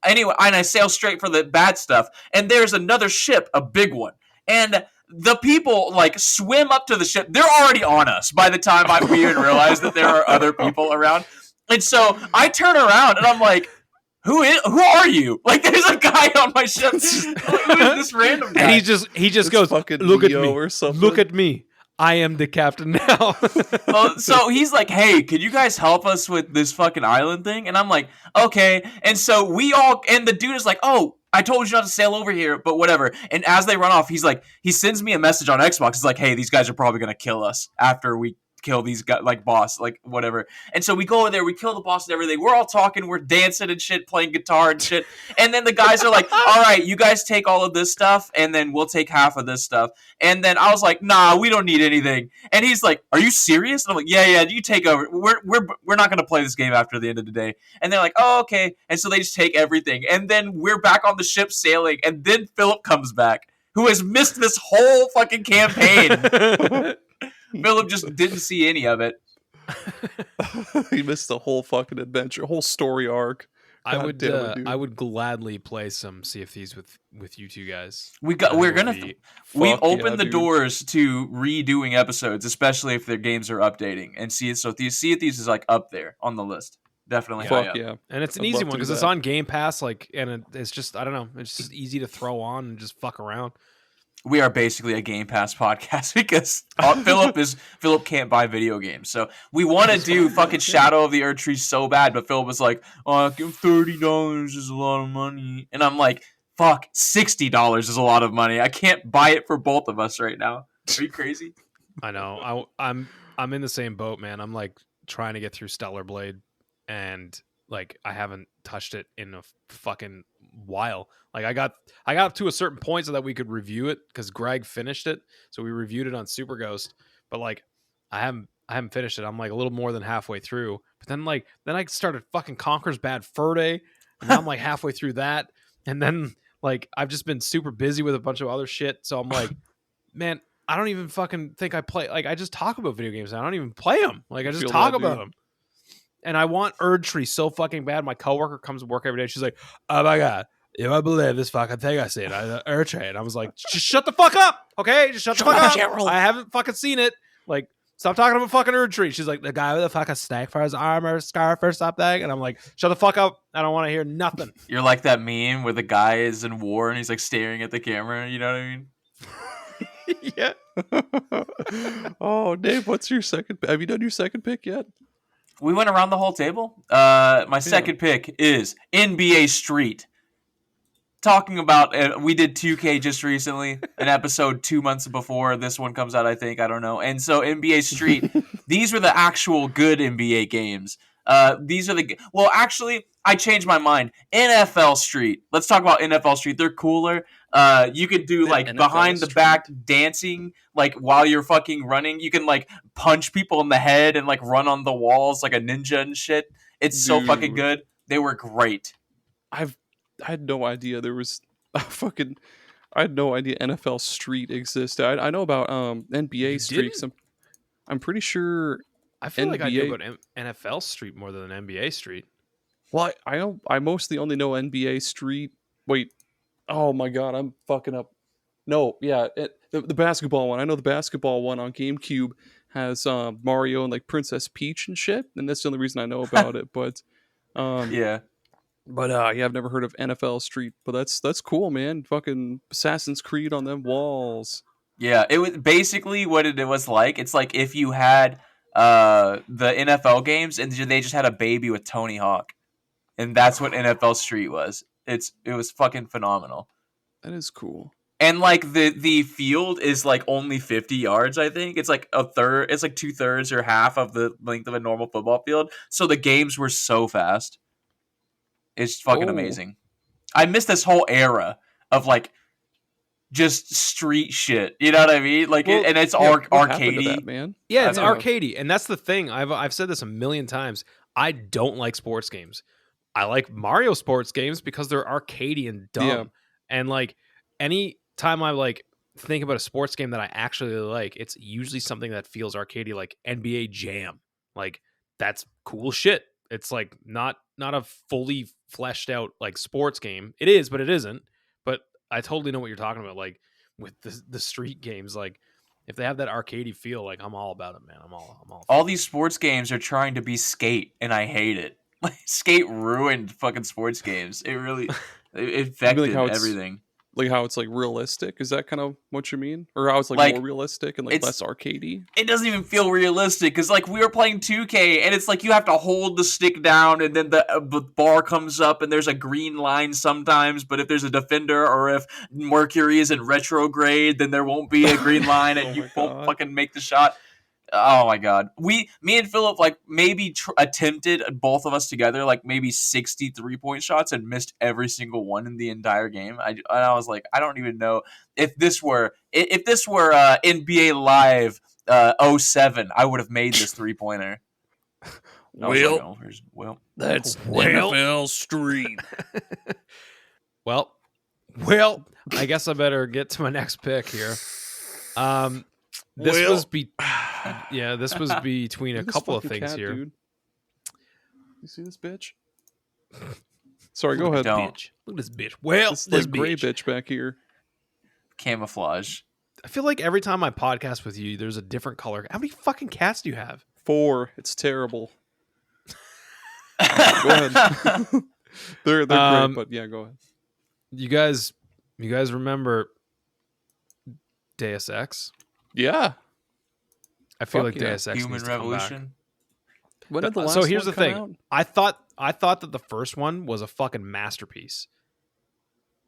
Anyway, and I sail straight for the bad stuff, and there's another ship, a big one, and the people like swim up to the ship. They're already on us by the time we even realize that there are other people around. And so I turn around and I'm like, who are you? Like, there's a guy on my ship. Who is this random guy? And he just goes, "Look at me, or something. Look at me. I am the captain now." Well, so he's like, "Hey, can you guys help us with this fucking island thing?" And I'm like, "Okay." And so and the dude is like, "Oh, I told you not to sail over here, but whatever." And as they run off, he sends me a message on Xbox. He's like, "Hey, these guys are probably going to kill us after we kill these guys, like boss, like whatever." And so we go over there, we kill the boss and everything. We're all talking, we're dancing and shit, playing guitar and shit. And then the guys are like, "All right, you guys take all of this stuff, and then we'll take half of this stuff." And then I was like, "Nah, we don't need anything." And he's like, "Are you serious?" And I'm like, Yeah, you take over. We're not gonna play this game after the end of the day." And they're like, "Oh, okay." And so they just take everything, and then we're back on the ship sailing, and then Philip comes back, who has missed this whole fucking campaign. Philip just didn't see any of it. He missed the whole fucking adventure, whole story arc. I God would damn it, dude. I would gladly play some Sea of Thieves with you two guys. We've That would opened yeah, the dude. doors to redoing episodes, especially if their games are updating. And Sea of Thieves is like up there on the list. Definitely high Fuck up. yeah. And it's an I'd easy love one to do because it's that. on Game Pass, it's just I don't know, it's just easy to throw on and just fuck around. We are basically a Game Pass podcast because Philip can't buy video games. So we want to do fucking Shadow of the Earth Tree so bad, but Philip was like, "Oh, $30 is a lot of money," and I'm like, "Fuck, $60 is a lot of money. I can't buy it for both of us right now. Are you crazy?" I know. I'm in the same boat, man. I'm like trying to get through Stellar Blade, and like I haven't touched it in a fucking while. Like I got up to a certain point so that we could review it because Greg finished it, so we reviewed it on Super Ghost. But like I haven't finished it. I'm like a little more than halfway through. But then I started fucking Conker's Bad Fur Day, and now I'm like halfway through that, and then like I've just been super busy with a bunch of other shit. So I'm like, man, I don't even fucking think I play. Like I just talk about video games. I don't even play them. Like I just Feel talk that, about dude. them. And I want Erd Tree so fucking bad. My coworker comes to work every day. She's like, "Oh my god, you won't believe this fucking thing I seen. Erd Tree." And I was like, "Just shut the fuck up, okay? Just shut the fuck up. Gerald. I haven't fucking seen it. Like, stop talking about fucking Erd Tree." She's like, "The guy with the fucking snake for his arm or scarf or something." And I'm like, "Shut the fuck up. I don't want to hear nothing." You're like that meme where the guy is in war and he's like staring at the camera. You know what I mean? Yeah. Oh, Dave, what's your second? Have you done your second pick yet? We went around the whole table. My second pick is NBA Street. Talking about, we did 2K just recently, an episode 2 months before this one comes out, I think. I don't know. And so NBA Street, these were the actual good NBA games. Actually, I changed my mind. NFL Street. Let's talk about NFL Street. They're cooler. You could do like NFL behind the Street. back dancing, like while you're fucking running. You can like punch people in the head and like run on the walls like a ninja and shit. It's so fucking Dude. good. They were great. I had no idea there was I had no idea NFL Street existed. I know about NBA You Streets. didn't? I'm pretty sure. I feel like I knew NBA about NFL Street more than NBA Street. Well, I mostly only know NBA Street. Wait, oh my god, I'm fucking up. No, yeah, the basketball one. I know the basketball one on GameCube has Mario and like Princess Peach and shit, and that's the only reason I know about it. But Yeah. yeah, I've never heard of NFL Street. But that's cool, man. Fucking Assassin's Creed on them walls. Yeah, it was basically what it was like. It's like if you had the NFL games and they just had a baby with Tony Hawk. And that's what NFL Street was. It was fucking phenomenal. That is cool. And like the field is like only 50 yards, I think. It's like a third, it's like 2/3 or half of the length of a normal football field. So the games were so fast. It's fucking amazing. I miss this whole era of like just street shit. You know what I mean? Like, Well, and it's What happened to arcadey. that, man? Yeah, it's I know. arcadey, and that's the thing. I've said this a million times. I don't like sports games. I like Mario sports games because they're arcadey and dumb. Yeah. And like any time I like think about a sports game that I actually like, it's usually something that feels arcadey, like NBA Jam. Like that's cool shit. It's like not a fully fleshed out like sports game. It is, but it isn't. But I totally know what you're talking about. Like with the street games, like if they have that arcadey feel, like I'm all about it, man. I'm all. All these sports games are trying to be Skate, and I hate it. Like Skate ruined fucking sports games. It really it affected how it's- everything. Like how it's like realistic. Is that kind of what you mean? Or how it's Like, more realistic and like it's- less arcadey? It doesn't even feel realistic because like we were playing 2K and it's like you have to hold the stick down and then the bar comes up and there's a green line sometimes, but if there's a defender or if Mercury is in retrograde, then there won't be a green line and Oh you my won't God. fucking make the shot. Oh my god. Me and Philip like maybe attempted, both of us together, like maybe 60 3-point shots and missed every single one in the entire game. I was like, I don't even know if this were NBA Live 07, I would have made this 3-pointer. That's NFL Street. Well, I guess I better get to my next pick here. This Well- was this was between a Look at this couple of fucking things cat, here. dude. You see this bitch? Sorry, go I ahead. don't. Bitch. Look at this bitch. Well, This this like gray bitch. bitch back here. Camouflage. I feel like every time I podcast with you, there's a different color. How many fucking cats do you have? 4. It's terrible. Go ahead. they're great, but yeah, go ahead. You guys remember Deus Ex? Yeah. I feel Fuck like yeah. Deus Ex Human needs to come back. Revolution. When did the last So here's one the come thing. out? I thought that the first one was a fucking masterpiece.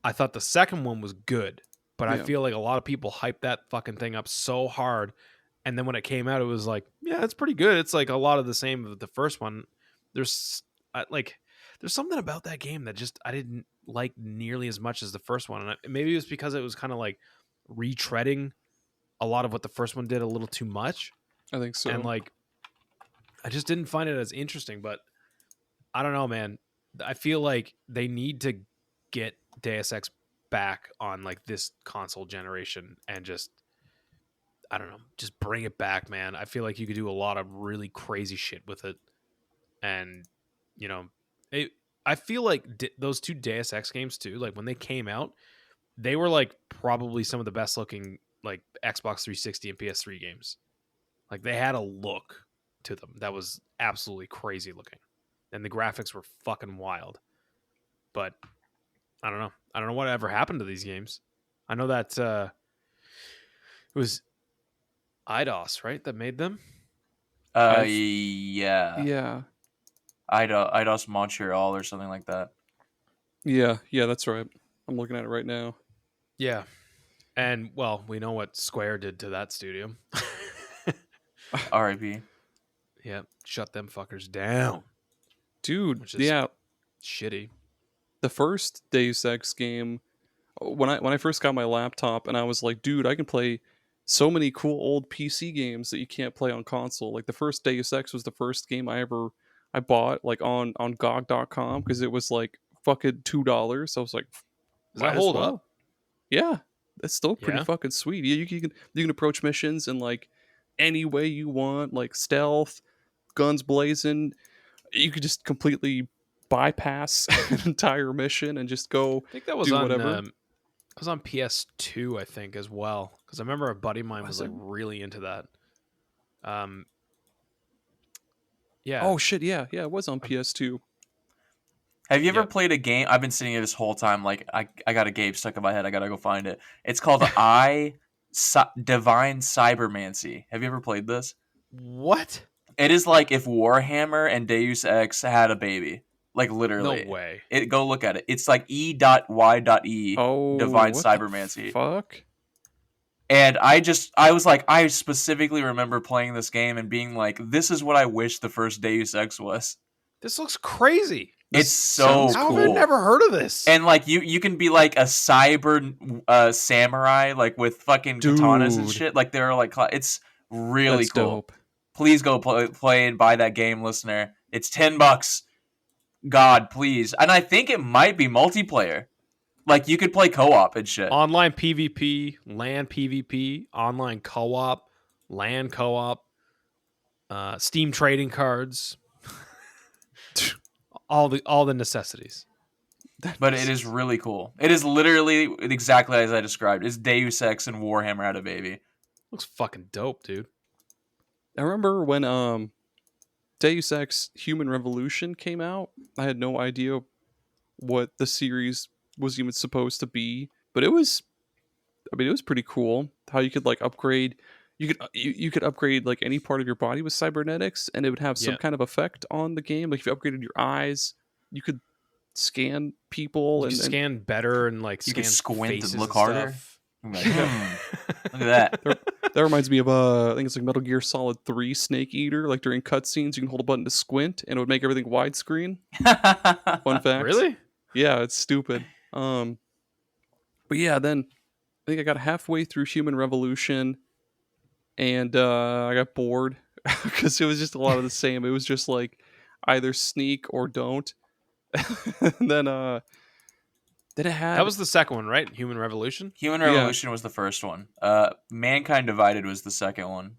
I thought the second one was good, but I Yeah. feel like a lot of people hyped that fucking thing up so hard, and then when it came out, it was like, yeah, it's pretty good. It's like a lot of the same of the first one. There's something about that game that just I didn't like nearly as much as the first one, and maybe it was because it was kind of like retreading a lot of what the first one did a little too much. I think so. And like I just didn't find it as interesting. But I don't know, man. I feel like they need to get Deus Ex back on like this console generation and just I don't know, just bring it back, man. I feel like you could do a lot of really crazy shit with it. And you know, I feel like those two Deus Ex games too, like when they came out, they were like probably some of the best looking like Xbox 360 and PS3 games. Like they had a look to them that was absolutely crazy looking, and the graphics were fucking wild. But I don't know what ever happened to these games. I know that it was Eidos, right, that made them. Yeah. Yeah. Eidos Montreal or something like that. Yeah, that's right. I'm looking at it right now. Yeah, and well, we know what Square did to that studio. R.I.P. Yeah, shut them fuckers down. Dude, Which is yeah, shitty. the first Deus Ex game, when I first got my laptop and I was like, dude, I can play so many cool old PC games that you can't play on console. Like the first Deus Ex was the first game I bought like on GOG.com because it was like fucking $2. I was like, Does might that as hold well. up? Yeah, that's still pretty Yeah? fucking sweet. Yeah, you can approach missions in like any way you want, like stealth, guns blazing. You could just completely bypass an entire mission and just go I think that was do on whatever. it was on PS2, I think, as well. Because I remember a buddy of mine was Was like it? really into that. Yeah. Oh shit, yeah, it was on PS2. Have you ever Yep. played a game? I've been sitting here this whole time like I got a game stuck in my head. I gotta go find it. It's called Divine Cybermancy. Have you ever played this? What? It is like if Warhammer and Deus Ex had a baby. Like literally. No way. Go look at it. It's like E.Y.E. Oh, Divine what Cybermancy. the fuck? And I was like, I specifically remember playing this game and being like, this is what I wish the first Deus Ex was. This looks crazy. It's so sounds How cool. have I never heard of this? And like you can be like a cyber samurai, like with fucking katanas and Dude. shit. Like they're like it's really That's cool. dope. Please go play and buy that game, listener. It's $10. God, please. And I think it might be multiplayer. Like you could play co-op and shit. Online PvP, LAN PvP, online co-op, LAN co-op, Steam trading cards, all the necessities. But it is really cool. It is literally exactly as I described. It's Deus Ex and Warhammer had a baby. Looks fucking dope, dude. I remember when Deus Ex Human Revolution came out. I had no idea what the series was even supposed to be, but it was pretty cool how you could like upgrade. You could upgrade like any part of your body with cybernetics, and it would have some Yeah. kind of effect on the game. Like if you upgraded your eyes, you could scan people You and can scan better and like You scan could squint and faces look and harder. stuff. I'm like, look at that. that reminds me of I think it's like Metal Gear Solid 3 Snake Eater. Like during cutscenes, you can hold a button to squint, and it would make everything widescreen. Fun fact. Really? Yeah, it's stupid. But yeah, then I think I got halfway through Human Revolution, and I got bored because it was just a lot of the same. It was just like either sneak or don't. And then Then it had That was the second one, right? Human Revolution. Human Revolution was the first one. Mankind Divided was the second one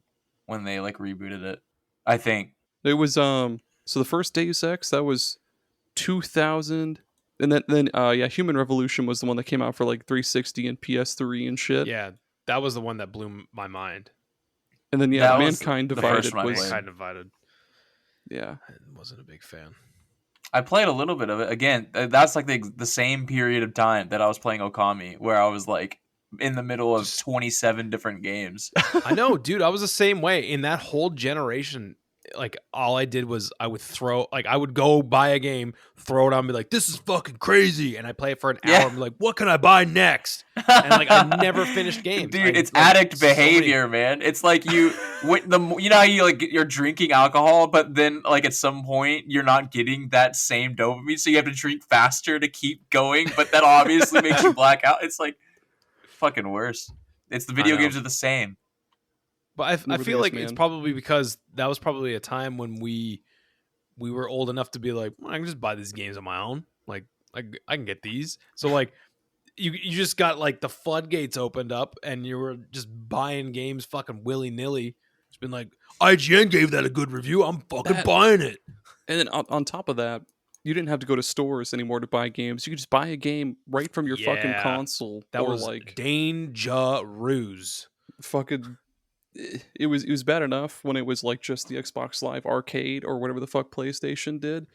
when they like rebooted it. I think. it was so the first Deus Ex, that was 2000, and then Human Revolution was the one that came out for like 360 and PS3 and shit. Yeah, that was the one that blew my mind. And then That was Mankind the Divided first one I was played. Mankind Divided. yeah. I wasn't a big fan. I played a little bit of it. Again, that's like the same period of time that I was playing Okami, where I was like in the middle of 27 different games. I know, dude. I was the same way in that whole generation. Like all I did was I would go buy a game, throw it on, be like, "This is fucking crazy," and I play it for an hour and be like, "What can I buy next?" And like I never finished games, dude. It's addict behavior, man. It's like you know how you like you're drinking alcohol, but then like at some point you're not getting that same dopamine, so you have to drink faster to keep going. But that obviously makes you black out. It's like fucking worse. It's the video games are the same. But I feel like it's probably because that was probably a time when we were old enough to be like, well, I can just buy these games on my own. Like I can get these. So like you just got like the floodgates opened up and you were just buying games fucking willy-nilly. It's been like, IGN gave that a good review. I'm fucking buying it. And then on top of that, you didn't have to go to stores anymore to buy games. You could just buy a game right from your fucking console. That was like dangerous. Fucking it was bad enough when it was like just the Xbox Live Arcade or whatever the fuck PlayStation did.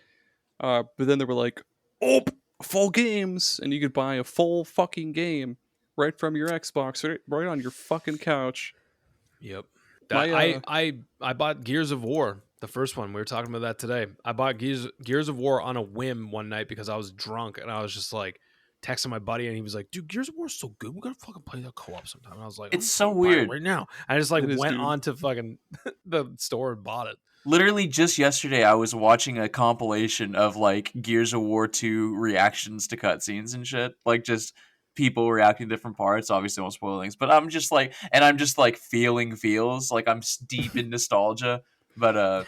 But then they were like, oh, full games, and you could buy a full fucking game right from your Xbox, right on your fucking couch. Yep. I bought Gears of War, the first one. We were talking about that today. I bought Gears of War on a whim one night because I was drunk and I was just like texting my buddy and he was like, dude, Gears of War is so good. We gotta fucking play that co-op sometime. And I was like, it's so weird right now. I just like went on to fucking the store and bought it. Literally just yesterday I was watching a compilation of like Gears of War 2 reactions to cutscenes and shit. Like just people reacting to different parts. Obviously I won't spoil things, but I'm just like feeling feels like I'm deep in nostalgia. But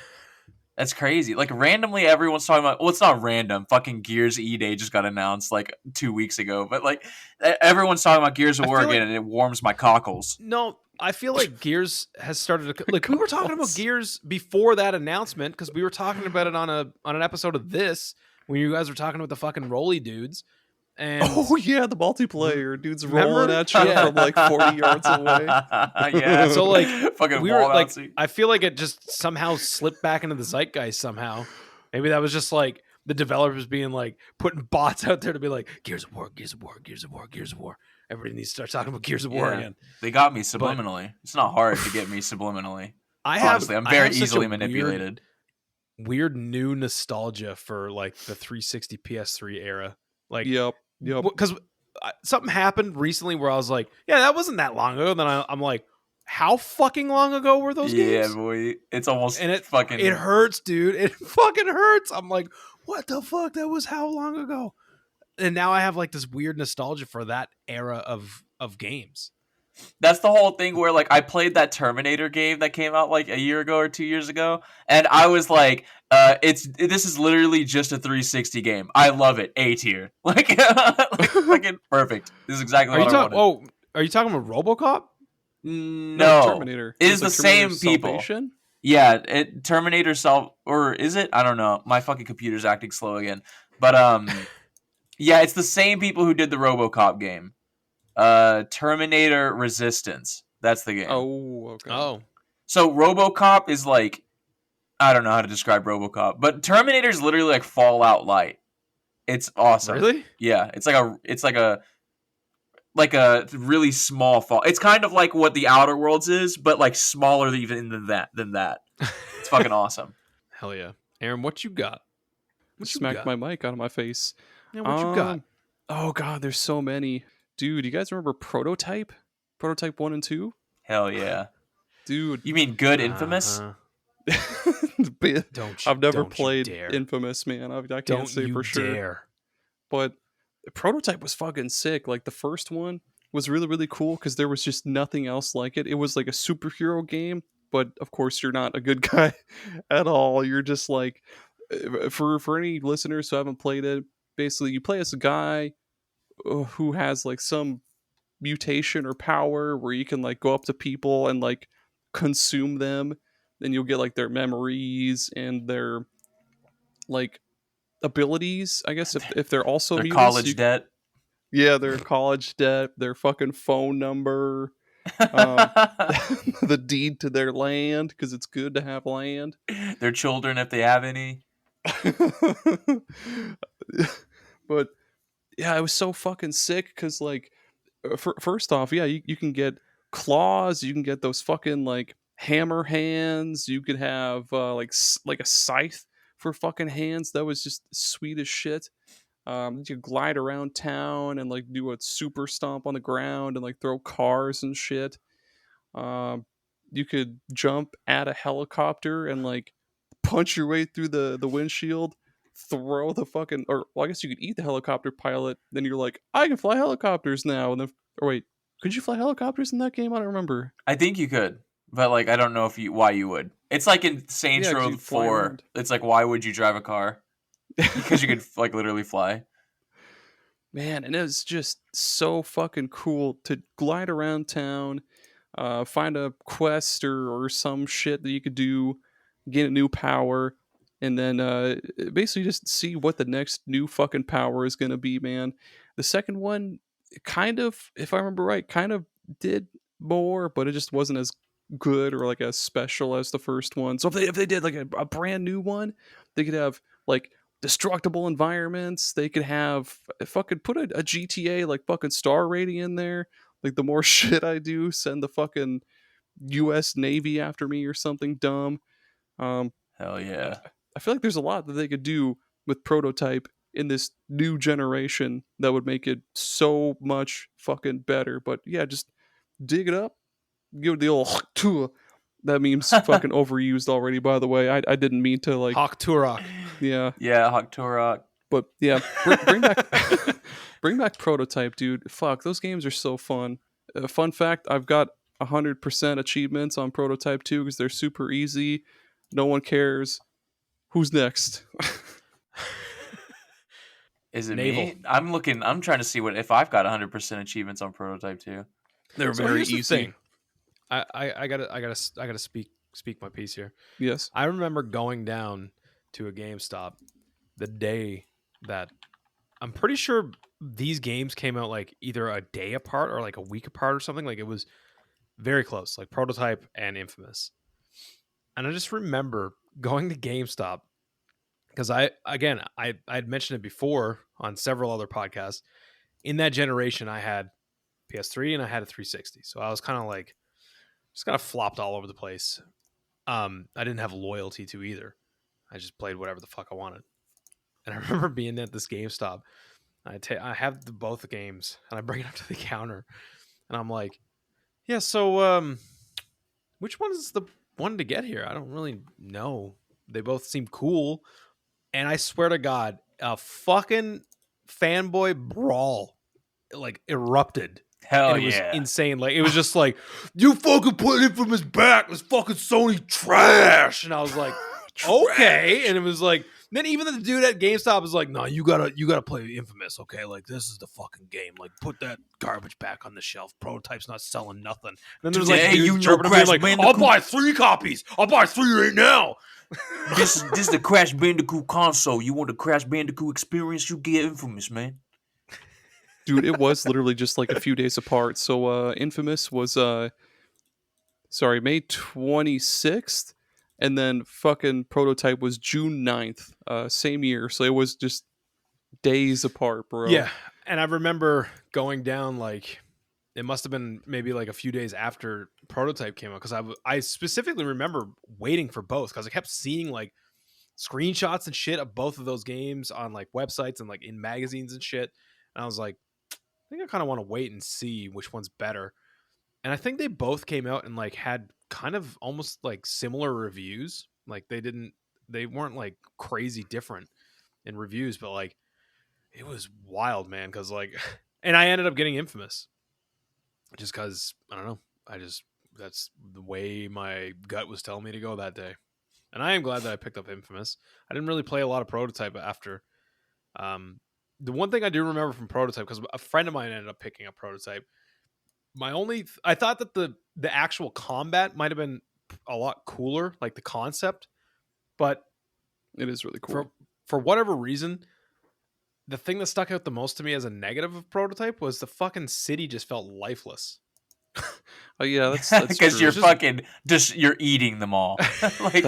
that's crazy. Like randomly everyone's talking about, well, it's not random. Fucking Gears E-Day just got announced like 2 weeks ago. But like everyone's talking about Gears of War again and it warms my cockles. No, I feel like Gears has started to like we were talking about Gears before that announcement because we were talking about it on an episode of this when you guys were talking about the fucking Rolly dudes. And oh yeah, the multiplayer dudes rolling at you from like 40 yards away. Yeah, so like fucking we were like, I feel like it just somehow slipped back into the zeitgeist somehow. Maybe that was just like the developers being like putting bots out there to be like Gears of War, Gears of War, Gears of War, Gears of War. Everybody needs to start talking about Gears of War again. They got me subliminally. It's not hard to get me subliminally. Honestly, I'm very easily manipulated. Weird new nostalgia for like the 360 PS3 era. Like, yep. Because something happened recently where I was like, yeah, that wasn't that long ago. Then I'm like, how fucking long ago were those games? Yeah, boy. It's almost it hurts, dude. It fucking hurts. I'm like, what the fuck? That was how long ago? And now I have like this weird nostalgia for that era of games. That's the whole thing where like I played that Terminator game that came out like a year ago or 2 years ago, and I was like, this is literally just a 360 game. I love it. A tier. Like fucking perfect. This is exactly what I wanted. Oh, are you talking about RoboCop? No, Terminator. It is the same people. Salvation? Yeah, Terminator or is it? I don't know. My fucking computer's acting slow again. But yeah, it's the same people who did the RoboCop game. Terminator Resistance. That's the game. Oh, okay. Oh. So RoboCop is like, I don't know how to describe RoboCop, but Terminator is literally like Fallout Light. It's awesome. Really? Yeah, it's like a really small fall. It's kind of like what the Outer Worlds is, but like smaller even than that. It's fucking awesome. Hell yeah. Aaron, what you got? Smacked my mic out of my face. Yeah, what you got? Oh god, there's so many. Dude, you guys remember Prototype? Prototype 1 and 2? Hell yeah. Dude. You mean good Infamous? I've never played Infamous, man. I can't say for sure. Dare. But Prototype was fucking sick. Like the first one was really, really cool because there was just nothing else like it. It was like a superhero game, but of course you're not a good guy at all. You're just like, for any listeners who haven't played it, basically you play as a guy who has like some mutation or power where you can like go up to people and like consume them. Then you'll get like their memories and their like abilities. I guess if they're also Their mutants, college debt. yeah, their college debt, their fucking phone number, um, the deed to their land because it's good to have land. Their children, if they have any. But yeah, it was so fucking sick because like first off, yeah, you can get claws, you can get those fucking like hammer hands, you could have like a scythe for fucking hands. That was just sweet as shit. You could glide around town and like do a super stomp on the ground and like throw cars and shit. Um, you could jump at a helicopter and like punch your way through the windshield, throw the fucking, or well, I guess you could eat the helicopter pilot. Then you're like, I can fly helicopters now. And then, or wait, could you fly helicopters in that game? I don't remember. I think you could, but like I don't know why you would. It's like in Saints Yeah, 'cause Row you'd fly 4. around. It's like why would you drive a car? Because you could like literally fly. Man, and it was just so fucking cool to glide around town, find a quest or some shit that you could do, get a new power, and then basically just see what the next new fucking power is gonna be, man. The second one, kind of, if I remember right, kind of did more, but it just wasn't as good or like as special as the first one. So if they did like a brand new one, they could have like destructible environments. They could have fucking put a GTA like fucking star rating in there. Like the more shit I do, send the fucking U.S. Navy after me or something dumb. Um, Hell I, yeah. I feel like there's a lot that they could do with Prototype in this new generation that would make it so much fucking better. But yeah, just dig it up, give it the old that meme's fucking overused already. By the way, I didn't mean to like Hawk Turok. yeah. Yeah, Hawk Turok. But yeah, bring back bring back Prototype, dude. Fuck, those games are so fun. Fun fact: I've got 100% achievements on Prototype 2 because they're super easy. No one cares. Who's next? Is it Naval. me? I'm trying to see what if I've got 100% achievements on Prototype 2. They're So very here's the easy. thing. I gotta speak my piece here. Yes. I remember going down to a GameStop the day that I'm pretty sure these games came out like either a day apart or like a week apart or something. Like it was very close, like Prototype and Infamous. And I just remember going to GameStop because I had mentioned it before on several other podcasts. In that generation, I had PS3 and I had a 360, so I was kind of like just kind of flopped all over the place. I didn't have loyalty to either. I just played whatever the fuck I wanted. And I remember being at this GameStop. I have both the games, and I bring it up to the counter, and I'm like, "Yeah, so which one is the one to get here? I don't really know. They both seem cool." And I swear to God, a fucking fanboy brawl like erupted. Hell And it was yeah. insane. Like it was just like, you fucking put Infamous back. This fucking Sony trash. And I was like, okay. And it was like, then even the dude at GameStop was like, no, you gotta play Infamous, okay? Like this is the fucking game. Like put that garbage back on the shelf. Prototype's not selling nothing. And then there's like, Hey, you dudes know chirping at me Crash like, Bandicoot- I'll buy 3 copies. I'll buy 3 right now. This is the Crash Bandicoot console. You want the Crash Bandicoot experience? You get Infamous, man. Dude, it was literally just like a few days apart. So Infamous was May 26th, and then fucking Prototype was June 9th, same year. So it was just days apart, bro. Yeah. And I remember going down like it must have been maybe like a few days after Prototype came out because I specifically remember waiting for both because I kept seeing like screenshots and shit of both of those games on like websites and like in magazines and shit. And I was like, I think I kind of want to wait and see which one's better. And I think they both came out and like had kind of almost like similar reviews. Like they weren't like crazy different in reviews, but like it was wild, man. Because like, and I ended up getting Infamous just because I don't know. That's the way my gut was telling me to go that day. And I am glad that I picked up Infamous. I didn't really play a lot of Prototype after. the one thing I do remember from Prototype, because a friend of mine ended up picking up Prototype. I thought that the actual combat might have been a lot cooler, like the concept, but It is really cool. For whatever reason, the thing that stuck out the most to me as a negative of Prototype was the fucking city just felt lifeless. Oh yeah, that's because true. you're fucking just you're eating them all. Like,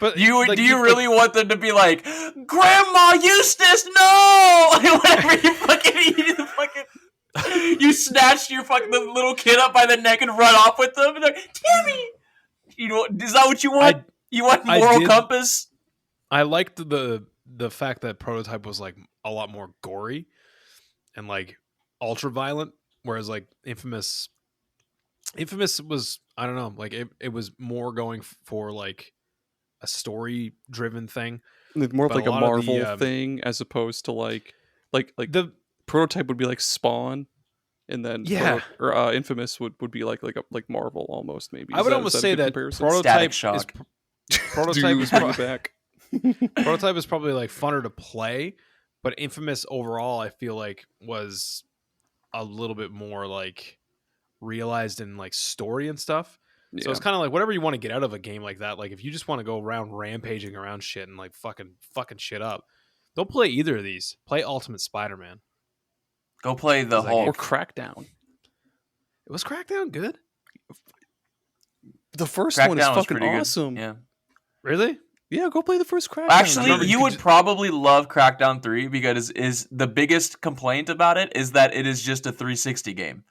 But do you like, really want them to be like, Grandma Eustace, no? Like, whenever you fucking eat the fucking, you snatched your fucking the little kid up by the neck and run off with them. And they're like, Timmy, you know, is that what you want? You want moral compass? I liked the fact that Prototype was like a lot more gory and like ultra violent, whereas like Infamous was, I don't know, like it was more going for like a story driven thing, more of but like a Marvel thing as opposed to like the Prototype would be like Spawn, and then Infamous would be like Marvel almost, maybe. I would almost say that Prototype is Prototype is probably like funner to play, but Infamous overall I feel like was a little bit more like realized in like story and stuff. So it's kind of like whatever you want to get out of a game like that. Like if you just want to go around rampaging around shit and like fucking shit up, don't play either of these. Play Ultimate Spider-Man. Go play the Hulk. Or Crackdown. It was Crackdown good? The first one is fucking awesome. Yeah. Really? Yeah, go play the first Crackdown. Actually, you would probably love Crackdown 3 because is the biggest complaint about it is that it is just a 360 game.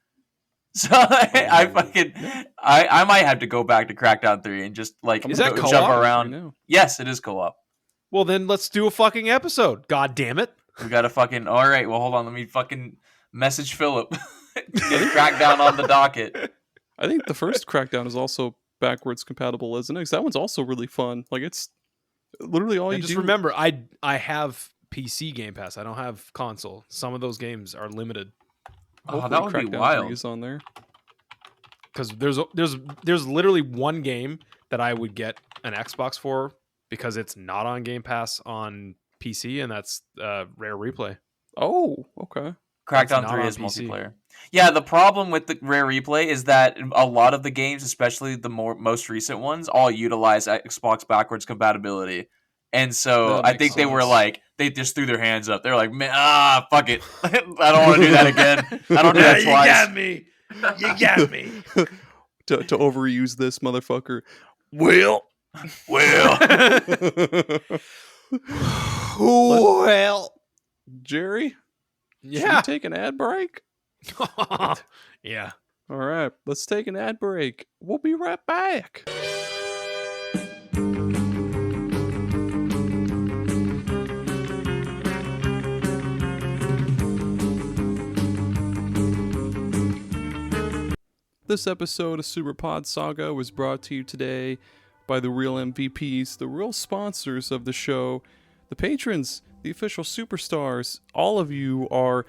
So I might have to go back to Crackdown 3 and just like jump around. Yes, it is co-op. Well, then let's do a fucking episode. God damn it. We got to fucking... All right, well, hold on. Let me fucking message Philip. Get Crackdown on the docket. I think the first Crackdown is also backwards compatible, isn't it? 'Cause that one's also really fun. Like, it's literally all you just do. Remember, I have PC Game Pass. I don't have console. Some of those games are limited. Oh, that would be wild. Is on there. Because there's literally one game that I would get an Xbox for because it's not on Game Pass on PC, and that's Rare Replay. Oh, okay. Crackdown 3 is multiplayer. Yeah, the problem with the Rare Replay is that a lot of the games, especially the most recent ones, all utilize Xbox backwards compatibility. And so I think they were like, they just threw their hands up. They're like, man, fuck it. I don't want to do that again. I don't do that twice. You got me. to overuse this motherfucker. Well. Gerry? Yeah. Should we take an ad break? Yeah. All right, let's take an ad break. We'll be right back. This episode of SuperPod Saga was brought to you today by the real MVPs, the real sponsors of the show, the patrons, the official superstars. All of you are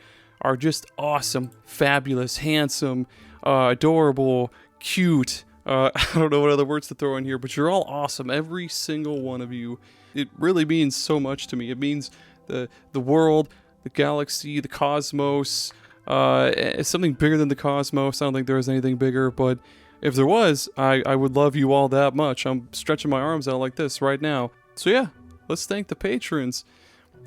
just awesome, fabulous, handsome, adorable, cute. I don't know what other words to throw in here, but you're all awesome, every single one of you. It really means so much to me. It means the world, the galaxy, the cosmos. It's something bigger than the cosmos. I don't think there is anything bigger, but if there was, I would love you all that much. I'm stretching my arms out like this right now. So yeah, let's thank the patrons.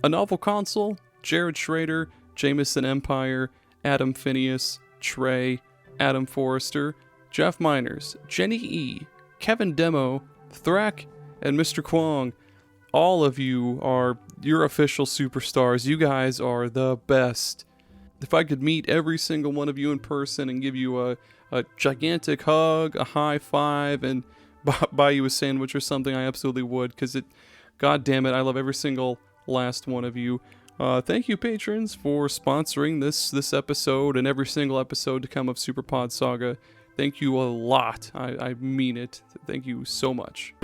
A Novel Console, Jared Schrader, Jameson Empire, Adam Phineas, Trey, Adam Forrester, Jeff Miners, Jenny E, Kevin Demo, Thrak, and Mr. Kwong. All of you are your official superstars. You guys are the best. If I could meet every single one of you in person and give you a gigantic hug, a high five, and buy you a sandwich or something, I absolutely would, because god damn it, I love every single last one of you. Thank you, patrons, for sponsoring this episode and every single episode to come of SuperPod Saga. Thank you a lot. I mean it. Thank you so much.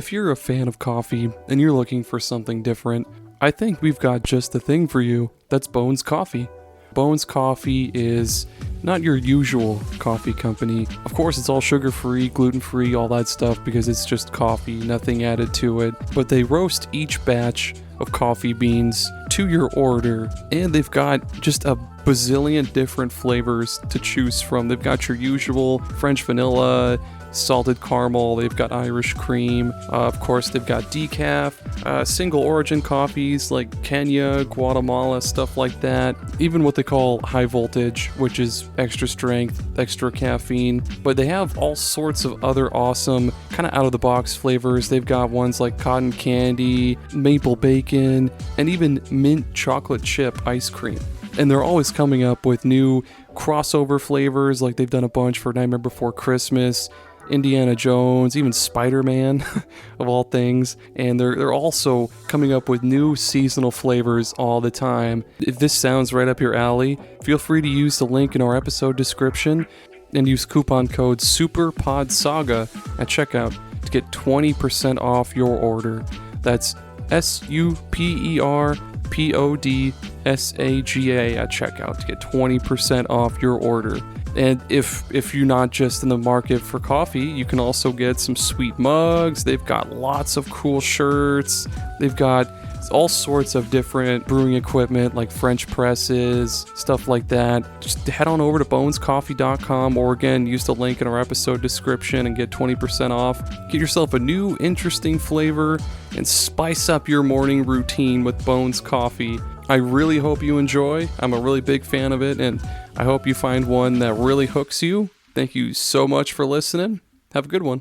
If you're a fan of coffee and you're looking for something different, I think we've got just the thing for you. That's Bones Coffee. Bones Coffee is not your usual coffee company. Of course, it's all sugar-free, gluten-free, all that stuff because it's just coffee, nothing added to it. But they roast each batch of coffee beans to your order, and they've got just a bazillion different flavors to choose from. They've got your usual French vanilla, salted caramel, they've got Irish cream, of course they've got decaf, single origin coffees like Kenya, Guatemala, stuff like that, even what they call high voltage, which is extra strength, extra caffeine, but they have all sorts of other awesome kind of out of the box flavors. They've got ones like cotton candy, maple bacon, and even mint chocolate chip ice cream. And they're always coming up with new crossover flavors, like they've done a bunch for Nightmare Before Christmas, Indiana Jones, even Spider-Man, of all things. And they're also coming up with new seasonal flavors all the time. If this sounds right up your alley, feel free to use the link in our episode description and use coupon code SuperPod Saga at checkout to get 20% off your order. That's SuperPod Saga at checkout to get 20% off your order. And if you're not just in the market for coffee, you can also get some sweet mugs. They've got lots of cool shirts. They've got all sorts of different brewing equipment like French presses, stuff like that. Just head on over to bonescoffee.com, or again, use the link in our episode description and get 20% off. Get yourself a new interesting flavor and spice up your morning routine with Bones Coffee. I really hope you enjoy. I'm a really big fan of it, and I hope you find one that really hooks you. Thank you so much for listening. Have a good one.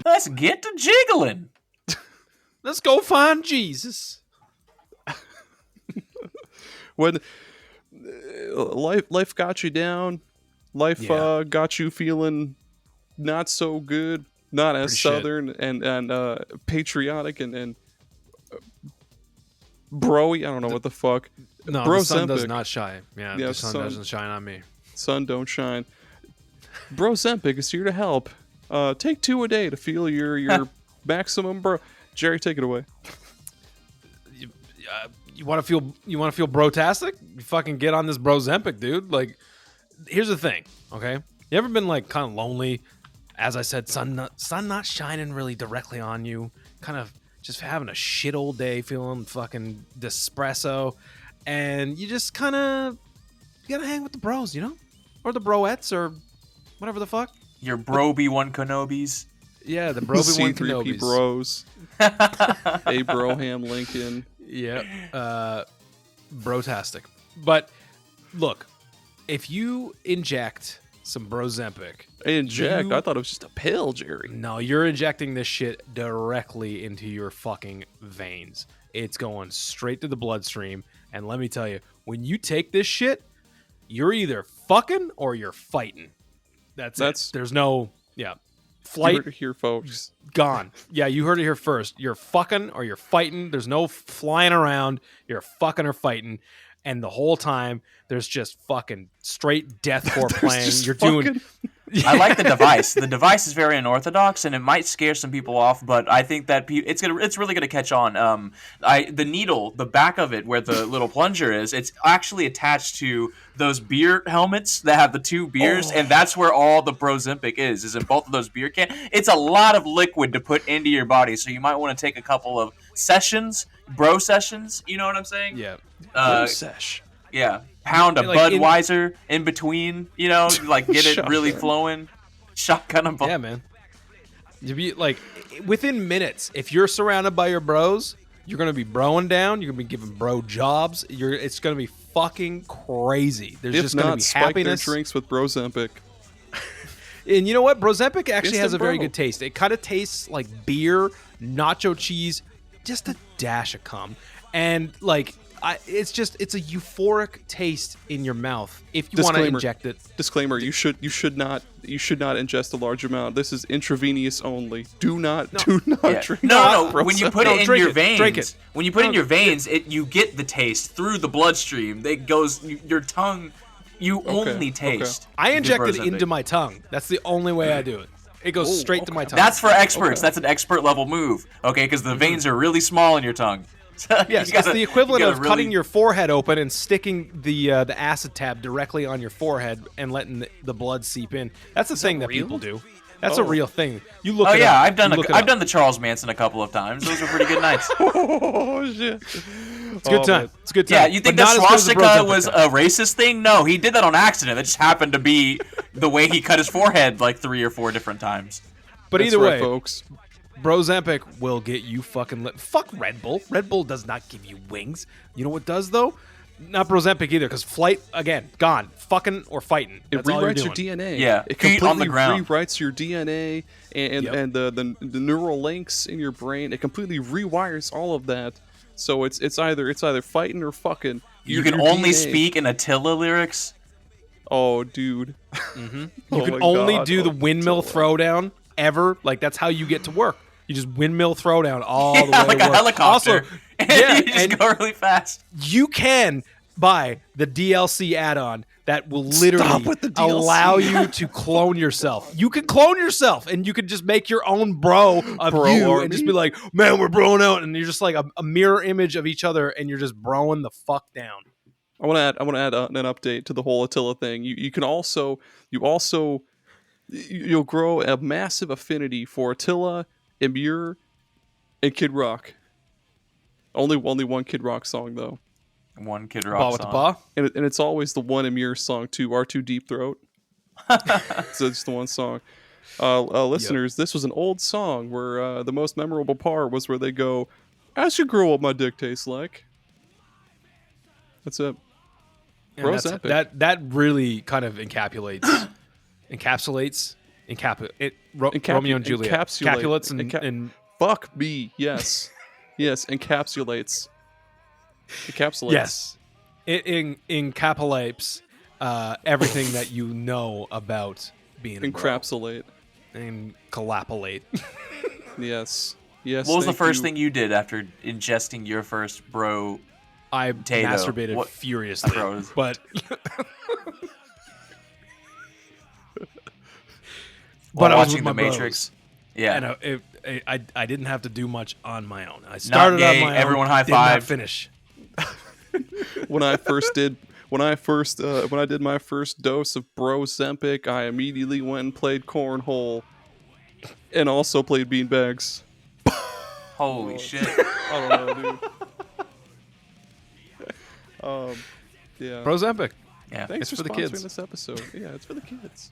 Let's get to jiggling. Let's go find Jesus. When life got you down, life got you feeling not so good, not as Pretty southern and patriotic and broy. I don't know what the fuck. No, Bro the sun does Zempic. not shine. Yeah, Yeah, the sun sun- doesn't shine on me. Sun don't shine. Bro Zempic is here to help. Take 2 a day to feel your maximum bro. Gerry, take it away. You want to feel brotastic? You fucking get on this bro Zempic, dude. Like, here's the thing, okay? You ever been like kind of lonely? As I said, sun not shining really directly on you. Kind of just having a shit old day, feeling fucking espresso, and you just kind of gotta hang with the bros, you know, or the broettes, or whatever the fuck. Your broby one Kenobis. Yeah, the broby one C3P Kenobis. bros. Abraham Lincoln. Yep. Brotastic. But look, if you inject some Brozempic, Inject? I thought it was just a pill, Gerry. no, you're injecting this shit directly into your fucking veins. It's going straight to the bloodstream. And let me tell you, when you take this shit, you're either fucking or you're fighting. That's it. There's no, flight. You heard it here, folks. Gone. Yeah, you heard it here first. You're fucking or you're fighting. There's no flying around. You're fucking or fighting. And the whole time, there's just fucking straight deathcore playing. You're doing. I like the device. The device is very unorthodox, and it might scare some people off. But I think that it's really gonna catch on. The needle, the back of it, where the little plunger is, it's actually attached to those beer helmets that have the 2 beers, and that's where all the Brozempic is in both of those beer cans. It's a lot of liquid to put into your body, so you might want to take a couple of sessions, bro sessions. You know what I'm saying? Yeah. Sesh. Yeah. Pound a Like Budweiser in between, like get it really flowing. Shotgun a Yeah, man. You be like, within minutes, if you're surrounded by your bros, you're gonna be broing down. You're gonna be giving bro jobs. It's gonna be fucking crazy. There's If just not, gonna be spike happiness. their drinks with Brozempic. And you know what? Brozempic actually has a Instant very bro. good taste. It kind of tastes like beer, nacho cheese, just a dash of cum, and like it's a euphoric taste in your mouth if you want to inject it. Disclaimer: you should not ingest a large amount. This is intravenous only. Do not drink. No. When you put it in your drink it. veins, when you put it in your veins, you get the taste through the bloodstream. It goes your tongue. You only taste. I inject it into my tongue. That's the only way I do it. It goes straight to my tongue. That's for experts. That's an expert level move. Okay, because the veins are really small in your tongue. Yes, it's the equivalent of cutting your forehead open and sticking the acid tab directly on your forehead and letting the blood seep in. That's the thing that people do. That's a real thing. You look. I've done the Charles Manson a couple of times. Those were pretty good nights. Oh shit! It's a good time. Man. It's a good time. Yeah, you think the swastika was a racist thing? No, he did that on accident. It just happened to be the way he cut his forehead like 3 or 4 different times. But either way, folks. Brozempic will get you fucking lit. Fuck Red Bull. Red Bull does not give you wings. You know what does, though? Not Brozempic either, because flight, again, gone. Fucking or fighting. It rewrites your DNA. Yeah, it feet on the ground. Rewrites your DNA and the neural links in your brain. It completely rewires all of that. So it's either fighting or fucking. You can only speak in Attila lyrics. Oh, dude. Mm-hmm. You can only do the windmill throwdown ever. Like, that's how you get to work. You just windmill throwdown all the way like to a work. helicopter. Also, you just go really fast. You can buy the DLC add-on that will literally allow you to clone yourself. You can clone yourself, and you can just make your own bro of you and just be like, man, we're broing out. And you're just like a mirror image of each other, and you're just broing the fuck down. I want to add an update to the whole Attila thing. You'll grow a massive affinity for Attila, Emir, and Kid Rock. Only one Kid Rock song though. One Kid Rock with song. the ba. And it's always the one Emir song too. R2 Deep Throat. So it's the one song. Listeners, This was an old song where the most memorable part was where they go, "As you grow up, my dick tastes like." That's it. Bro's epic. That really kind of encapsulates Romeo and Juliet. Encapsulates and fuck me. Yes. Yes, encapsulates. Encapsulates. Yes. It encapsulates everything that you know about being encapsulate. Encapsulate. Yes. Yes. What was the first thing you did after ingesting your first bro? I masturbated furiously, but I was watching The Matrix. Yeah, and I didn't have to do much on my own. I started on my own. Everyone high did not five. Finish. When I did my first dose of Brozempic, I immediately went and played cornhole, and also played beanbags. Holy shit! I don't know, dude. Yeah. Brozempic. Yeah. Thanks it's for the kids. sponsoring this episode. Yeah, it's for the kids.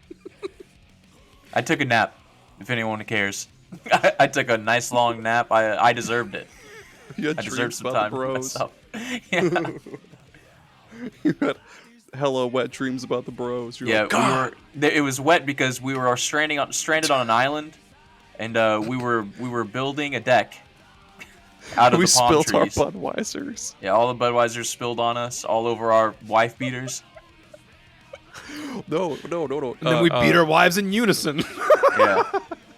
I took a nap. If anyone cares, I took a nice long nap. I deserved it. You had I deserved some about time the for bros. myself. Yeah. You had hella wet dreams about the bros. You're like, God. It was wet because we were stranded on an island, and we were building a deck out of the palm trees. We spilled our Budweisers. Yeah, all the Budweisers spilled on us, all over our wife beaters. No. And then we beat our wives in unison. Yeah.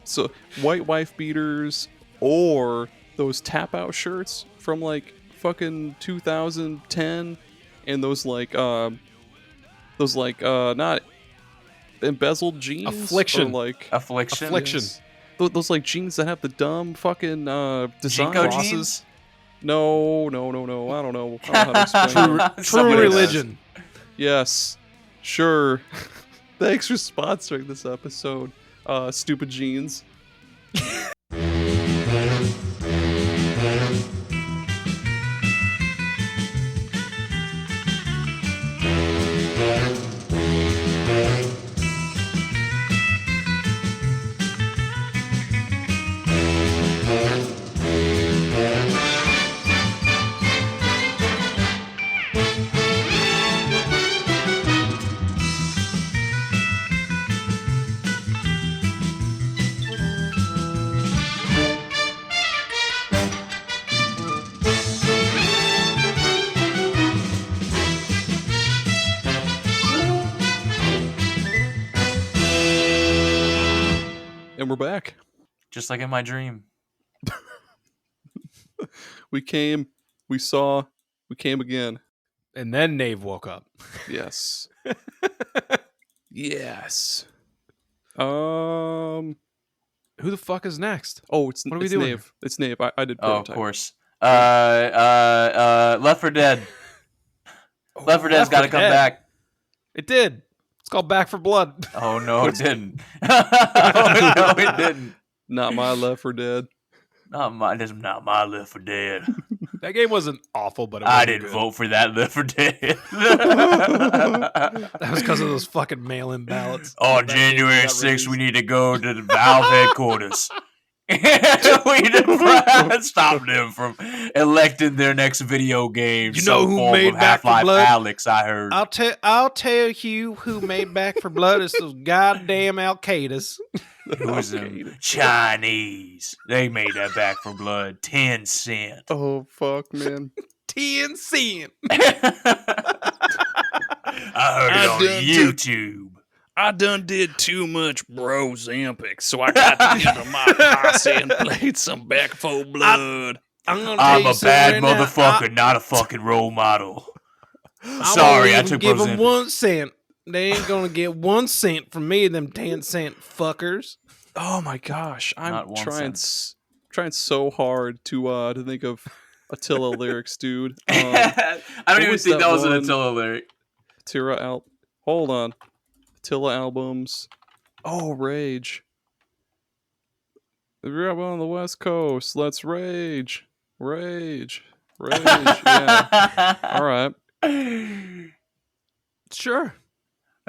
So white wife beaters or those tap out shirts from like fucking 2010, and those not embezzled jeans. Affliction. Or like Affliction. Yes. Those like jeans that have the dumb fucking design. Jinko crosses. jeans? No. I don't know. I don't know how to explain it. True religion. Yes. Sure. Thanks for sponsoring this episode, Stupid Jeans. back. Just like in my dream. We came, we saw, we came again. And then Nave woke up. Yes. Yes. Who the fuck is next? Oh, it's what are we it's doing? Nave. It's Nave. I did Oh, of prototype. course. Left 4 Dead. Left 4 Dead's got to come back. It did. It's called Back for Blood. Oh no, it didn't. Oh, no, it didn't. Not my Left 4 Dead. Not my Left 4 Dead. That game wasn't awful, but I didn't vote for that Left 4 Dead. That was because of those fucking mail-in ballots. On January 6th, we need to go to the Valve headquarters. We need to stop them from electing their next video game. You know who made Back for Half-Life Blood? Alex, I heard. I'll tell you who made Back for Blood. It's those goddamn Al-Qaedas. Who's them? Chinese. They made that Back for Blood. 10 cent. Oh, fuck, man. 10 cent. I heard it on YouTube. I done did too much Brozampic, so I got together my posse and played some Back 4 Blood. I'm a bad motherfucker, not a fucking role model. Sorry, I took give them Brozampic. 1 cent. They ain't gonna get 1 cent from me, them 10-cent fuckers. Oh my gosh, I'm Not 1 trying cent. trying so hard to think of Attila lyrics, dude. I don't even was think that that was an one? Attila lyric. Hold on. Attila albums. Oh, Rage. If you're up on the West Coast, let's rage. Rage. Yeah. All right. Sure.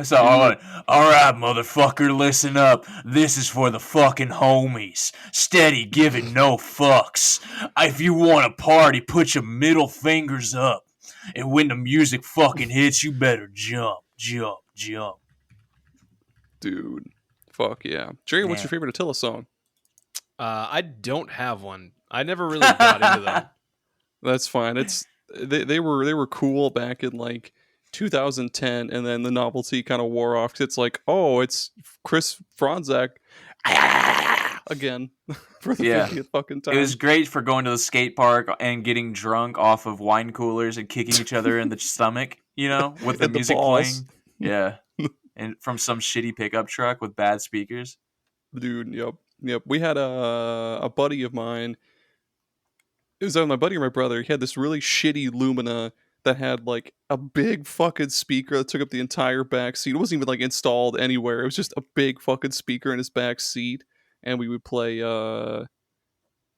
So, all right, motherfucker, listen up. This is for the fucking homies. Steady giving no fucks. If you want to party, put your middle fingers up. And when the music fucking hits, you better jump. Dude. Fuck yeah. Gerry, what's Yeah. your favorite Attila song? I don't have one. I never really got into them. That's fine. They were cool back in like 2010, and then the novelty kind of wore off. 'Cause it's like, oh, it's Chris Franzak again for the 50th fucking time. It was great for going to the skate park and getting drunk off of wine coolers and kicking each other in the stomach, with the And the music balls. playing. Yeah. And from some shitty pickup truck with bad speakers. Dude, yep. We had a buddy of mine. It was my buddy and my brother. He had this really shitty Lumina that had like a big fucking speaker that took up the entire back seat. It wasn't even like installed anywhere. It was just a big fucking speaker in his back seat, and we would play. I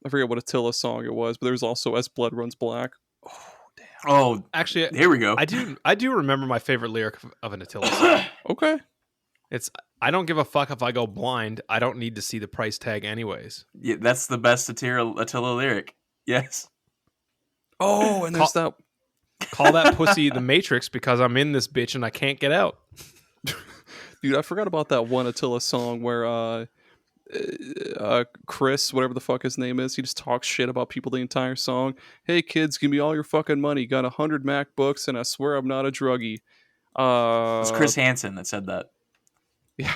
forget what Attila song it was, but there was also As Blood Runs Black. Oh damn! Oh, Actually, here we go. I do remember my favorite lyric of an Attila song. Okay. It's I don't give a fuck if I go blind. I don't need to see the price tag anyways. Yeah, that's the best Attila lyric. Yes. Oh, and there's that. Call that pussy the Matrix because I'm in this bitch and I can't get out. Dude, I forgot about that one Attila song where Chris, whatever the fuck his name is, he just talks shit about people the entire song. Hey kids, give me all your fucking money. Got 100 MacBooks and I swear I'm not a druggie. It's Chris Hansen that said that. Yeah.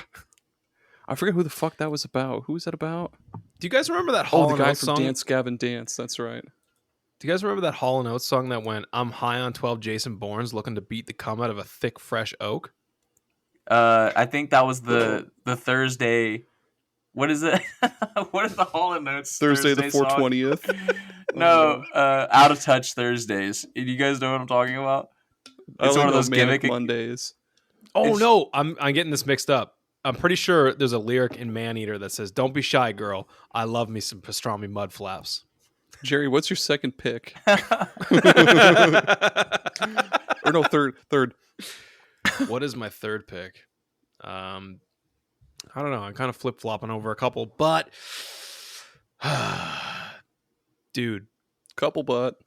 I forget who the fuck that was about. Who was that about? Do you guys remember that Oh, Hall the and guy Oates from song? Dance Gavin Dance. That's right. Do you guys remember that Hall and Oates song that went, I'm high on 12 Jason Bournes looking to beat the cum out of a thick, fresh oak? I think that was the Thursday. What is it? What is the Hall and Notes Thursday the song? 420th. No, Out of Touch Thursdays. Do you guys know what I'm talking about? I It's only one of know those Manic gimmick. Mondays. Oh, It's- no. I'm getting this mixed up. I'm pretty sure there's a lyric in Maneater that says, don't be shy, girl. I love me some pastrami mud flaps. Gerry, what's your second pick? Or no, third. What is my third pick? I don't know. I'm kind of flip-flopping over a couple, but dude, Couple butt.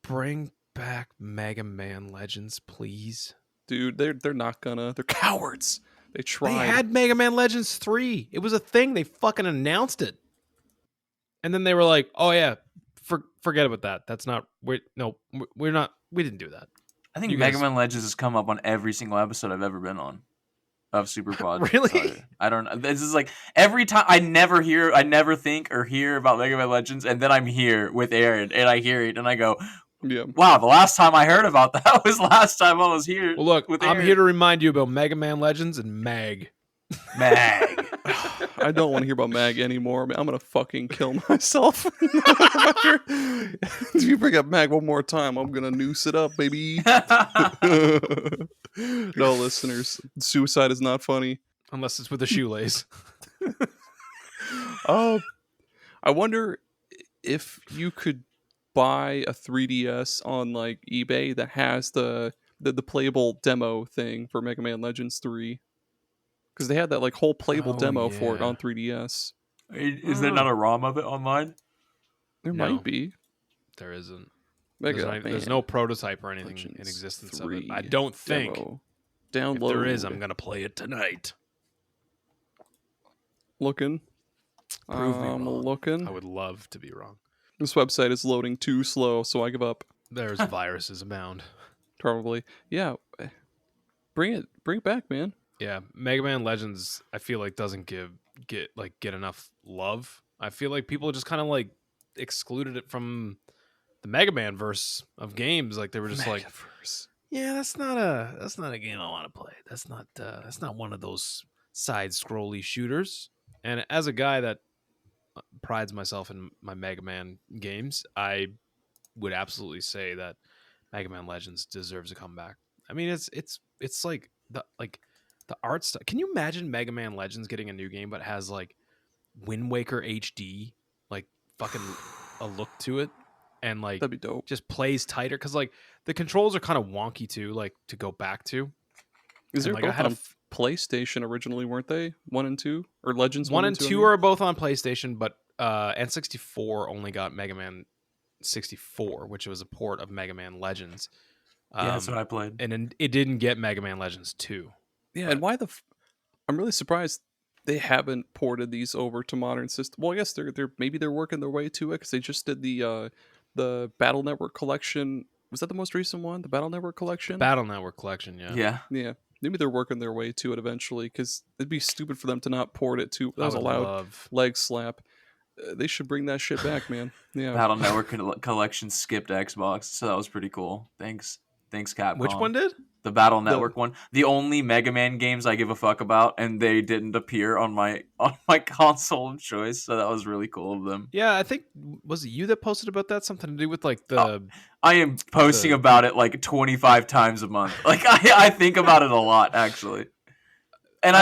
bring back Mega Man Legends, please. Dude, they're not gonna. They're cowards. They tried. They had Mega Man Legends 3. It was a thing. They fucking announced it. And then they were like, "Oh yeah, forget about that. That's not we're not we didn't do that." I think You Mega guys- Man Legends has come up on every single episode I've ever been on. of SuperPod. Really? Saga. I don't know. This is like every time I never think or hear about Mega Man Legends, and then I'm here with Aaron, and I hear it, and I go, Yeah. wow, the last time I heard about that was last time I was here. Well, look, with I'm Aaron. here to remind you about Mega Man Legends and Mag. Mag. I don't want to hear about Mag anymore. Man, I'm gonna fucking kill myself. If you bring up Mag one more time, I'm gonna noose it up, baby. No, listeners, suicide is not funny. Unless it's with a shoelace. I wonder if you could buy a 3DS on like eBay that has the playable demo thing for Mega Man Legends 3. Because they had that like whole playable demo for it yeah. on 3DS. Is there not a ROM of it online? There No. might be. There isn't. Mega There's no prototype or anything Legends in existence 3 of it. I don't think. demo. If Download. there is, I'm gonna play it tonight. Looking. Prove me I'm wrong. looking. I would love to be wrong. This website is loading too slow, so I give up. There's viruses abound. Probably. Yeah. Bring it back, man. Yeah, Mega Man Legends, I feel like doesn't get enough love. I feel like people just kind of like excluded it from the Mega Man verse of games. Like they were just like, yeah, that's not a game I want to play. That's not one of those side scrolly shooters. And as a guy that prides myself in my Mega Man games, I would absolutely say that Mega Man Legends deserves a comeback. I mean, it's like the art stuff. Can you imagine Mega Man Legends getting a new game but has like Wind Waker HD, like fucking a look to it, and like That'd be dope. just plays tighter? Because like the controls are kind of wonky too, like to go back to. Is there like, I both had on PlayStation originally, weren't they? 1 and 2? Or Legends 1 and 2 I mean? are both on PlayStation, but N64 only got Mega Man 64, which was a port of Mega Man Legends. Yeah, that's what I played. And then it didn't get Mega Man Legends 2. Yeah, and why I'm really surprised they haven't ported these over to modern systems. Well, I guess they're working their way to it because they just did the Battle Network collection. Was that the most recent one? The Battle Network collection? Battle Network collection, yeah. Yeah. Maybe they're working their way to it eventually because it'd be stupid for them to not port it to. That was a loud leg slap. They should bring that shit back, man. Yeah. Battle Network collection skipped Xbox, so that was pretty cool. Thanks Capcom. Which one did? The Battle Network one. The only Mega Man games I give a fuck about, and they didn't appear on my console of choice, so that was really cool of them. Yeah, I think, was it you that posted about that? Something to do with like the... I am posting about it like 25 times a month. Like I think about it a lot, actually. And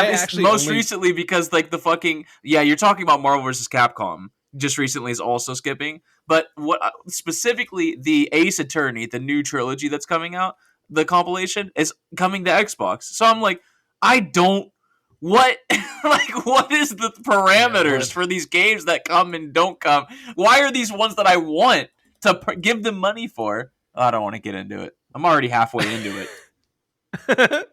recently because like the fucking... Yeah, you're talking about Marvel vs. Capcom. Just recently is also skipping. But what specifically the Ace Attorney, the new trilogy that's coming out, the compilation is coming to Xbox. So I'm like, what what is the parameters for these games that come and don't come? Why are these ones that I want to give them money for? I don't want to get into it. I'm already halfway into it.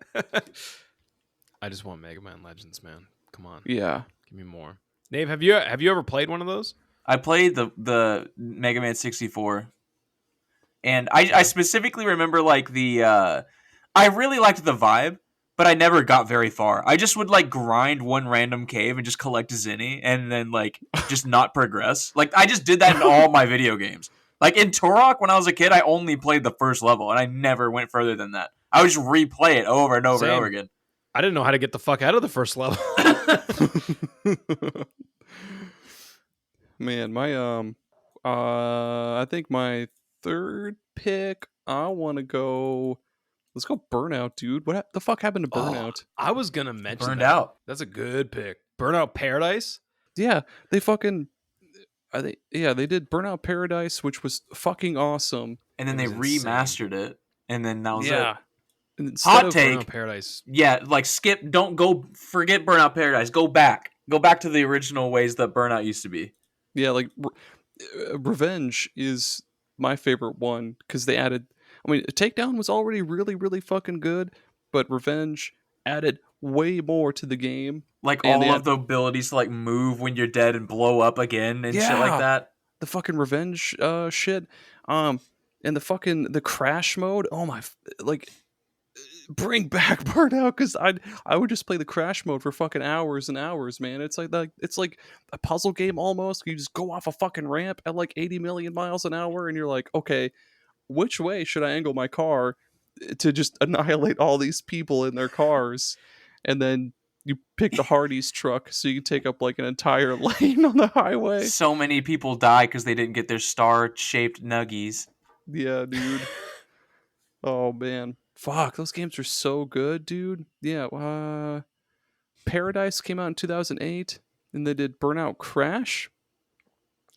I just want Mega Man Legends, man. Come on. Yeah. Give me more. Nave, have you ever played one of those? I played the Mega Man 64. And I specifically remember like I really liked the vibe, but I never got very far. I just would like grind one random cave and just collect Zinni and then like just not progress. Like I just did that in all my video games. Like in Turok when I was a kid, I only played the first level and I never went further than that. I would just replay it over and over and over again. I didn't know how to get the fuck out of the first level. Man, my I think my third pick, I want to go. Let's go Burnout, dude. What the fuck happened to Burnout? I was gonna mention Burned Out. That's a good pick. Burnout Paradise. Yeah, they fucking. They did Burnout Paradise, which was fucking awesome. And then they remastered it, and then that was it. Hot take. Burnout Paradise. Yeah, like skip. Don't go. Forget Burnout Paradise. Go back. Go back to the original ways that Burnout used to be. Yeah, like Revenge is my favorite one because they added. I mean, Takedown was already really, really fucking good, but Revenge added way more to the game. Like all of the abilities to like move when you're dead and blow up again and shit like that. The fucking Revenge shit. And the crash mode. Oh my, like bring back Burnout, because I would just play the crash mode for fucking hours and hours, man. It's like a puzzle game almost. You just go off a fucking ramp at like 80 million miles an hour, and you're like, okay, which way should I angle my car to just annihilate all these people in their cars? And then you pick the Hardee's truck so you can take up like an entire lane on the highway. So many people die because they didn't get their star-shaped nuggies. Yeah, dude. Oh man, fuck, those games are so good, dude. Yeah, Paradise came out in 2008, and they did Burnout Crash.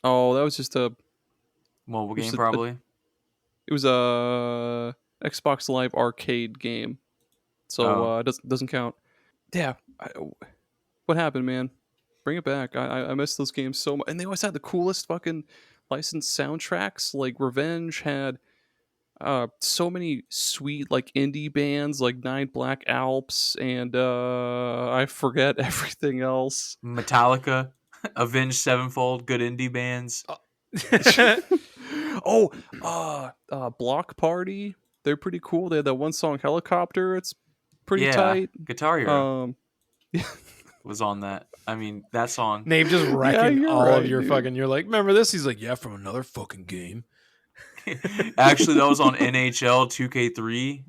Oh, that was just a Mobile It was game, a- probably. it was a Xbox Live arcade game, so Oh. it doesn't count. Yeah, what happened, man? Bring it back. I miss those games so much, and they always had the coolest fucking licensed soundtracks. Like Revenge had so many sweet like indie bands like Nine Black Alps, and I forget everything else. Metallica, Avenged Sevenfold, good indie bands. Block Party, they're pretty cool. They had that one song Helicopter, it's pretty Yeah, tight. Guitar Hero um was on that. I mean, that song. Nave just wrecking you're all right, of your dude. fucking. You're like, remember this? He's like, yeah, from another fucking game. Actually, that was on NHL 2K3.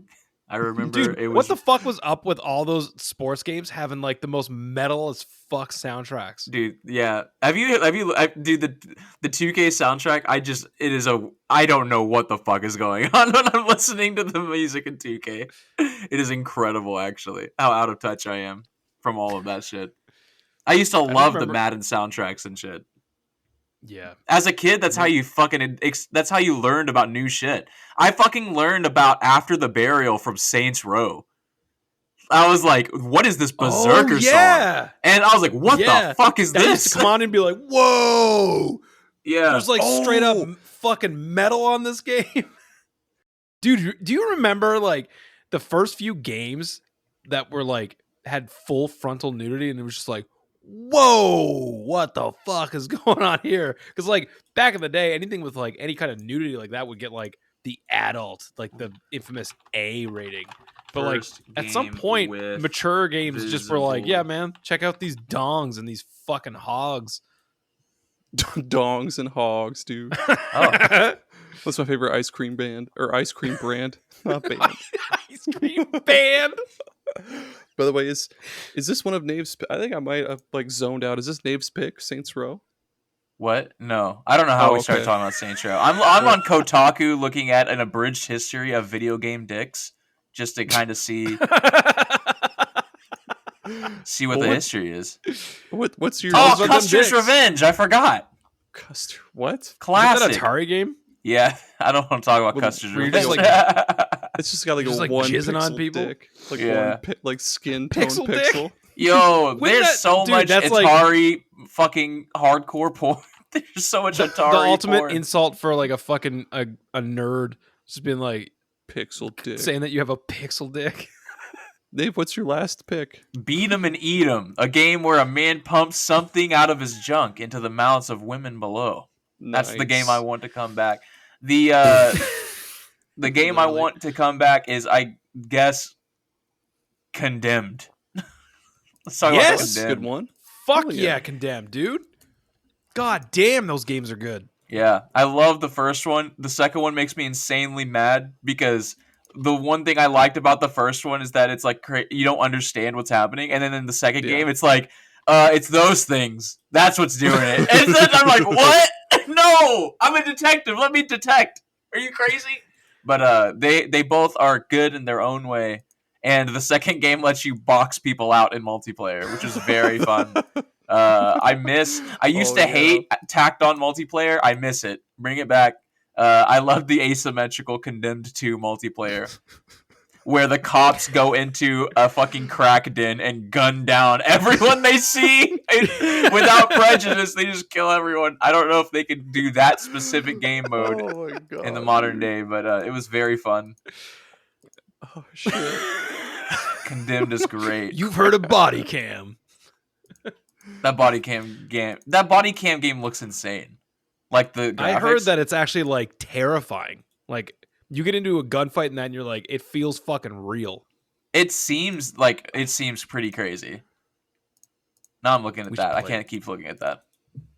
I remember Dude, it was. what the fuck was up with all those sports games having like the most metal as fuck soundtracks? Dude, yeah. Dude, the 2K soundtrack, I don't know what the fuck is going on when I'm listening to the music in 2K. It is incredible, actually, how out of touch I am from all of that shit. I used to love the remember- Madden soundtracks and shit. Yeah. As a kid, that's how you that's how you learned about new shit. I fucking learned about After the Burial from Saints Row. I was like, what is this Berserker song? And I was like, what the fuck is that used this? to come on and be like, whoa! Yeah. There's like straight up fucking metal on this game. Dude, do you remember like the first few games that were like had full frontal nudity and it was just like, whoa, what the fuck is going on here? Because like back in the day, anything with like any kind of nudity like that would get like the adult, like the infamous A rating. But like First at some game point, with mature games just were like, visible- yeah, man, check out these dongs and these fucking hogs. Dongs and hogs, dude. Oh. That's my favorite ice cream band or ice cream brand, not band. Ice cream band. By the way, is this one of Nave's? I think I might have like zoned out. Is this Nave's pick, Saints Row? What? No, I don't know how Oh, we started okay. talking about Saints Row. I'm on Kotaku looking at an abridged history of video game dicks just to kind of see what Well, the history is. What's your Oh, Those are them Custer's dicks. Revenge! I forgot. Custer? What? Is that Classic. Atari game? Yeah, I don't want to talk about Well, Custer's were you Revenge. just It's just got like Just, a like, one jizzing on pixel people? dick, like Yeah. one like skin tone Pixel dick? pixel. Yo, Wouldn't there's that- so dude, much that's like- Atari fucking hardcore porn. There's so much Atari The ultimate porn. insult for like a fucking a nerd, just being like Pixel dick. saying that you have a pixel dick. Dave, what's your last pick? Beat 'em and eat 'em, a game where a man pumps something out of his junk into the mouths of women below. That's the game I want to come back. The the game I Literally. want to come back is, I guess, Condemned. Let's talk Yes! about That's a Condemned. good one. Fuck Hell yeah. yeah. Condemned, dude. God damn, those games are good. Yeah, I love the first one. The second one makes me insanely mad because the one thing I liked about the first one is that it's like you don't understand what's happening, and then in the second Yeah. game, it's like it's those things. That's what's doing it. And then I'm like, what? No, I'm a detective. Let me detect. Are you crazy? But they both are good in their own way, and the second game lets you box people out in multiplayer, which is very fun. I used to hate tacked on multiplayer. I miss it. Bring it back. I love the asymmetrical Condemned 2 multiplayer where the cops go into a fucking crack den and gun down everyone they see without prejudice. They just kill everyone. I don't know if they could do that specific game mode Oh my god. in the modern day, but it was very fun. Oh shit. Condemned is great. You've heard of body cam. That body cam game looks insane. Like the graphics. I heard that it's actually like terrifying. Like you get into a gunfight and that and you're like, it feels fucking real. It seems pretty crazy. Now I'm looking at We should that. I play can't keep looking at that.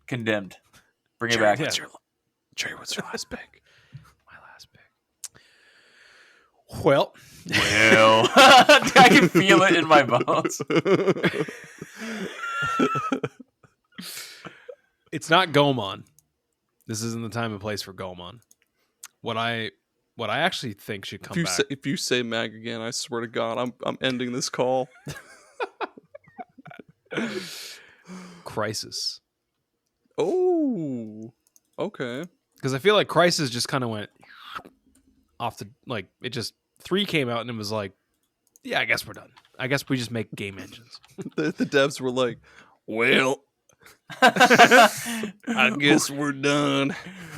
Condemned. Bring it Gerry, back. Gerry, what's your last pick? My last pick. Well, I can feel it in my bones. it's not Gomon. This isn't the time and place for Gomon. What I actually think should come back. If you say Mag again, I swear to God, I'm ending this call. Crysis. Oh, okay. Because I feel like Crysis just kind of went off the it just 3 came out and it was like, yeah, I guess we're done. I guess we just make game engines. The devs were like, well, I guess we're done.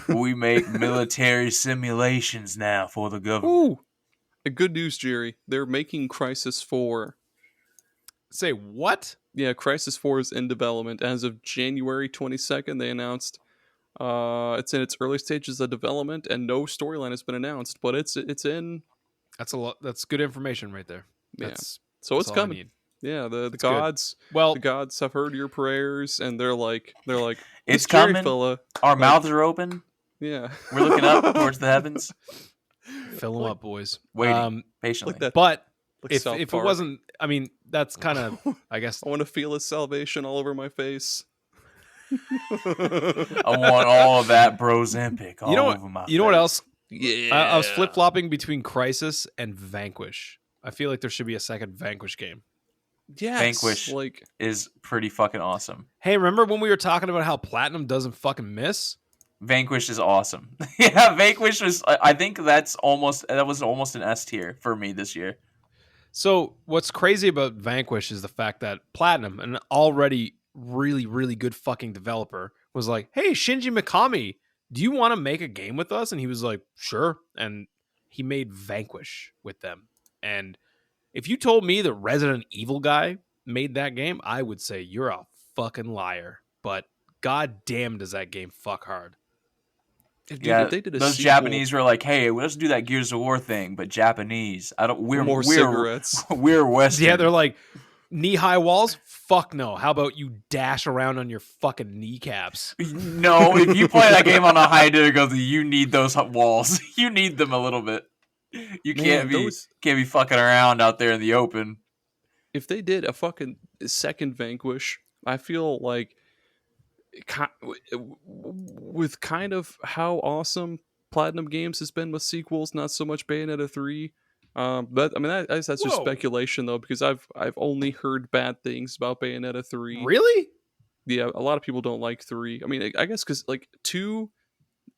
We make military simulations now for the government. Ooh, good news, Gerry. They're making Crysis 4. Say what? Yeah, Crysis 4 is in development as of January 22nd. They announced it's in its early stages of development, and no storyline has been announced, but it's in. That's a lot. That's good information right there. Yeah. That's So it's all I coming. need. Yeah, the It's gods. Well, The gods have heard your prayers, and they're like, It's "This Gerry coming. fella." Our mouths are open. Yeah, We're looking up towards the heavens, fill them up, boys. waiting patiently. like that. But Like if South it Park. wasn't, I mean, that's kind of, I guess. I want to feel his salvation all over my face. I want all of that Brozempic all You know over my what? You know what face. else? Yeah, I was flip flopping between Crysis and Vanquish. I feel like there should be a second Vanquish game. Yes, Vanquish. like Is pretty fucking awesome. Hey, remember when we were talking about how Platinum doesn't fucking miss? Vanquish is awesome. Yeah, Vanquish was. I think that was almost an S tier for me this year. So what's crazy about Vanquish is the fact that Platinum, an already really, really good fucking developer, was like, hey, Shinji Mikami, do you want to make a game with us? And he was like, sure. And he made Vanquish with them. And if you told me the Resident Evil guy made that game, I would say you're a fucking liar. But god damn does that game fuck hard. dude, Yeah, if they did a those sequel, Japanese were like, "Hey, let's do that Gears of War thing, but Japanese. I don't. more cigarettes. We're Western. Yeah, they're like, knee-high walls? Fuck no. How about you dash around on your fucking kneecaps? No, if you play that game on a high difficulty, you need those walls. You need them a little bit. You can't be fucking around out there in the open. If they did a fucking second Vanquish, I feel like with kind of how awesome Platinum Games has been with sequels, not so much Bayonetta 3. But I mean, that's just Whoa. speculation though, because I've only heard bad things about Bayonetta 3. Really? Yeah, a lot of people don't like 3. I mean, I guess because like 2,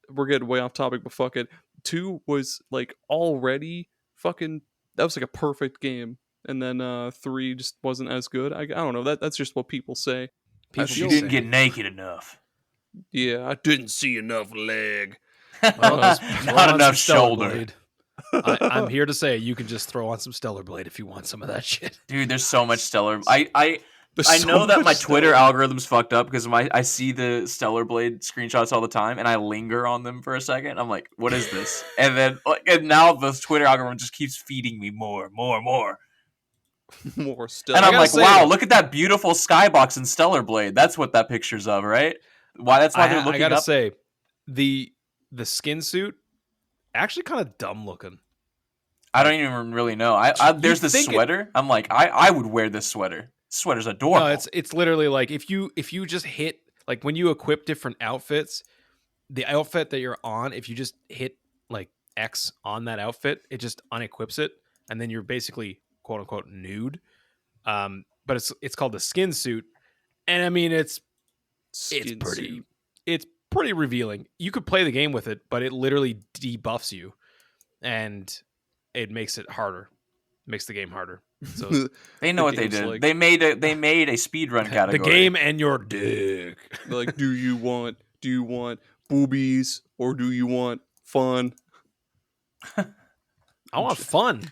we're getting way off topic, but fuck it. 2 was like already fucking. That was like a perfect game, and then 3 just wasn't as good. I don't know. That's just what people say. You didn't get naked enough. Yeah, I didn't see enough leg. Well, Not enough shoulder. I'm here to say you can just throw on some Stellar Blade if you want some of that shit. Dude, there's so much Stellar. I know that my Twitter algorithm's fucked up because I see the Stellar Blade screenshots all the time, and I linger on them for a second. I'm like, what is this? And then, now the Twitter algorithm just keeps feeding me more. More Stellar. And I'm like, wow, though, look at that beautiful skybox in Stellar Blade. That's what that picture's of, right? That's why they're looking I gotta up. say, the skin suit actually kind of dumb looking. I don't even really know. There's this sweater. I'm like, I would wear this sweater. This sweater's adorable. No, it's literally like if you just hit, like when you equip different outfits, the outfit that you're on, if you just hit like X on that outfit, it just unequips it, and then you're basically quote unquote nude. But it's called the skin suit, and I mean it's pretty revealing. You could play the game with it, but it literally debuffs you, and it makes it harder. Makes the game harder. So they know what they did. Like, they made a speedrun category. The game and your dick. Like, do you want boobies or do you want fun? I want fun.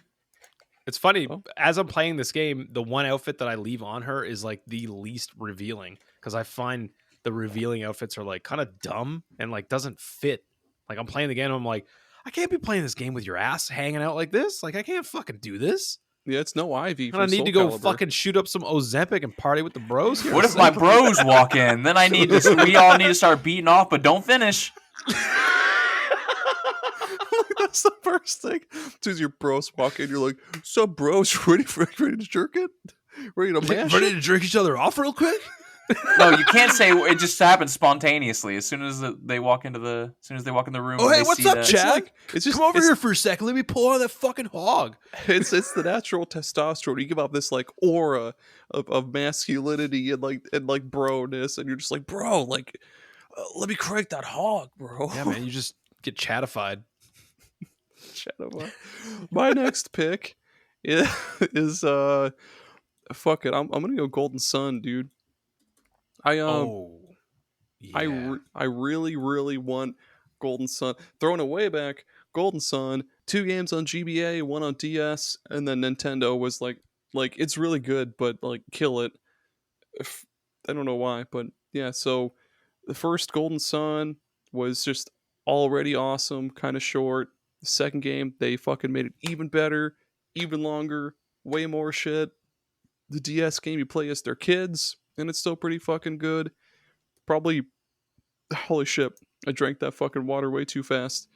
It's funny, as I'm playing this game, the one outfit that I leave on her is like the least revealing, because I find the revealing outfits are like kind of dumb and like doesn't fit. Like I'm playing the game and I'm like, I can't be playing this game with your ass hanging out like this. Like I can't fucking do this. Yeah, it's no Ivy. And I from need Soul to go Calibur. fucking shoot up some Ozempic and party with the bros here. What if my bros walk in? Then we all need to start beating off, but don't finish. That's the first thing. As soon as your bros walk in, you're like, "Sup, bros? Ready to jerk it? Ready to mash ready it?" to jerk each other off real quick? No, you can't say it just happens spontaneously. As soon as they walk in the room. Oh, and hey, they what's see up, that- Chad? It's just Come over here for a second. Let me pull on that fucking hog. It's the natural testosterone. You give off this like aura of masculinity and like bro-ness, and you're just like, bro, like, let me crank that hog, bro. Yeah, man, you just get chatified. Shadow. My next pick is fuck it. I'm gonna go Golden Sun, dude. I really want Golden Sun. Throwing it way back, Golden Sun, 2 games on GBA, 1 on DS, and then Nintendo was like it's really good, but like kill it. I don't know why, but yeah. So the first Golden Sun was just already awesome, kind of short. The second game, they fucking made it even better, even longer, way more shit. The DS game, you play as their kids, and it's still pretty fucking good. Probably, holy shit, I drank that fucking water way too fast.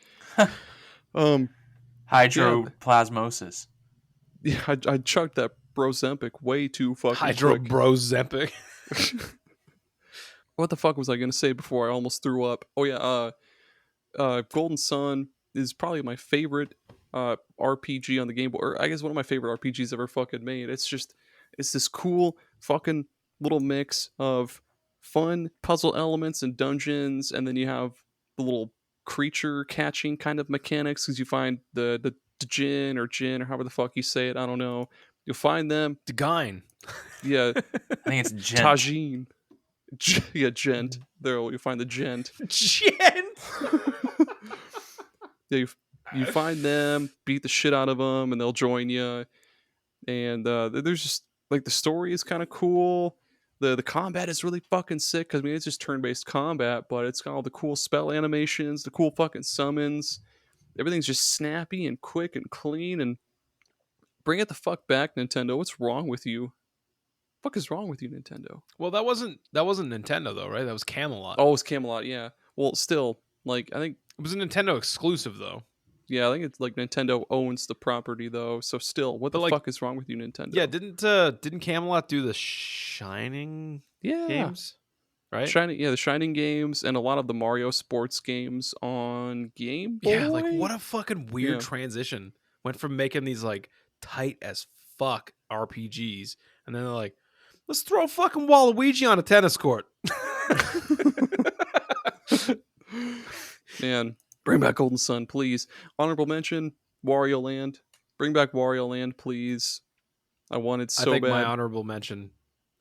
Hydroplasmosis. Yeah, I chugged that Brozempic way too fucking Hydro quick. Brozempic. What the fuck was I gonna say before I almost threw up? Oh yeah, Golden Sun is probably my favorite RPG on the Game Boy, or I guess one of my favorite RPGs ever fucking made. It's this cool fucking little mix of fun puzzle elements and dungeons, and then you have the little creature catching kind of mechanics because you find the djinn or however the fuck you say it. I don't know. You'll find them. Degine. Yeah, I think it's gent. Tajin. Yeah, gent. There, you find the gent. Gent. Yeah, you find them, beat the shit out of them, and they'll join you. And there's just like the story is kind of cool. The combat is really fucking sick because I mean it's just turn-based combat, but it's got all the cool spell animations, the cool fucking summons. Everything's just snappy and quick and clean. And bring it the fuck back, Nintendo. What's wrong with you? Fuck is wrong with you, Nintendo? Well, that wasn't Nintendo though, right? That was Camelot. Oh, it's Camelot. Yeah. Well, still, like I think It was a Nintendo exclusive though. yeah, I think it's like Nintendo owns the property though. So still, what But, the like, fuck is wrong with you, Nintendo? Yeah, didn't Camelot do the Shining yeah. games? Right? The Shining games and a lot of the Mario sports games on Game Boy. Yeah, like what a fucking weird Yeah. transition. Went from making these like tight as fuck RPGs, and then they're like, let's throw fucking Waluigi on a tennis court. Man, bring back Golden Sun, please. Honorable mention, Wario Land. Bring back Wario Land, please. I want it so I think bad. my honorable mention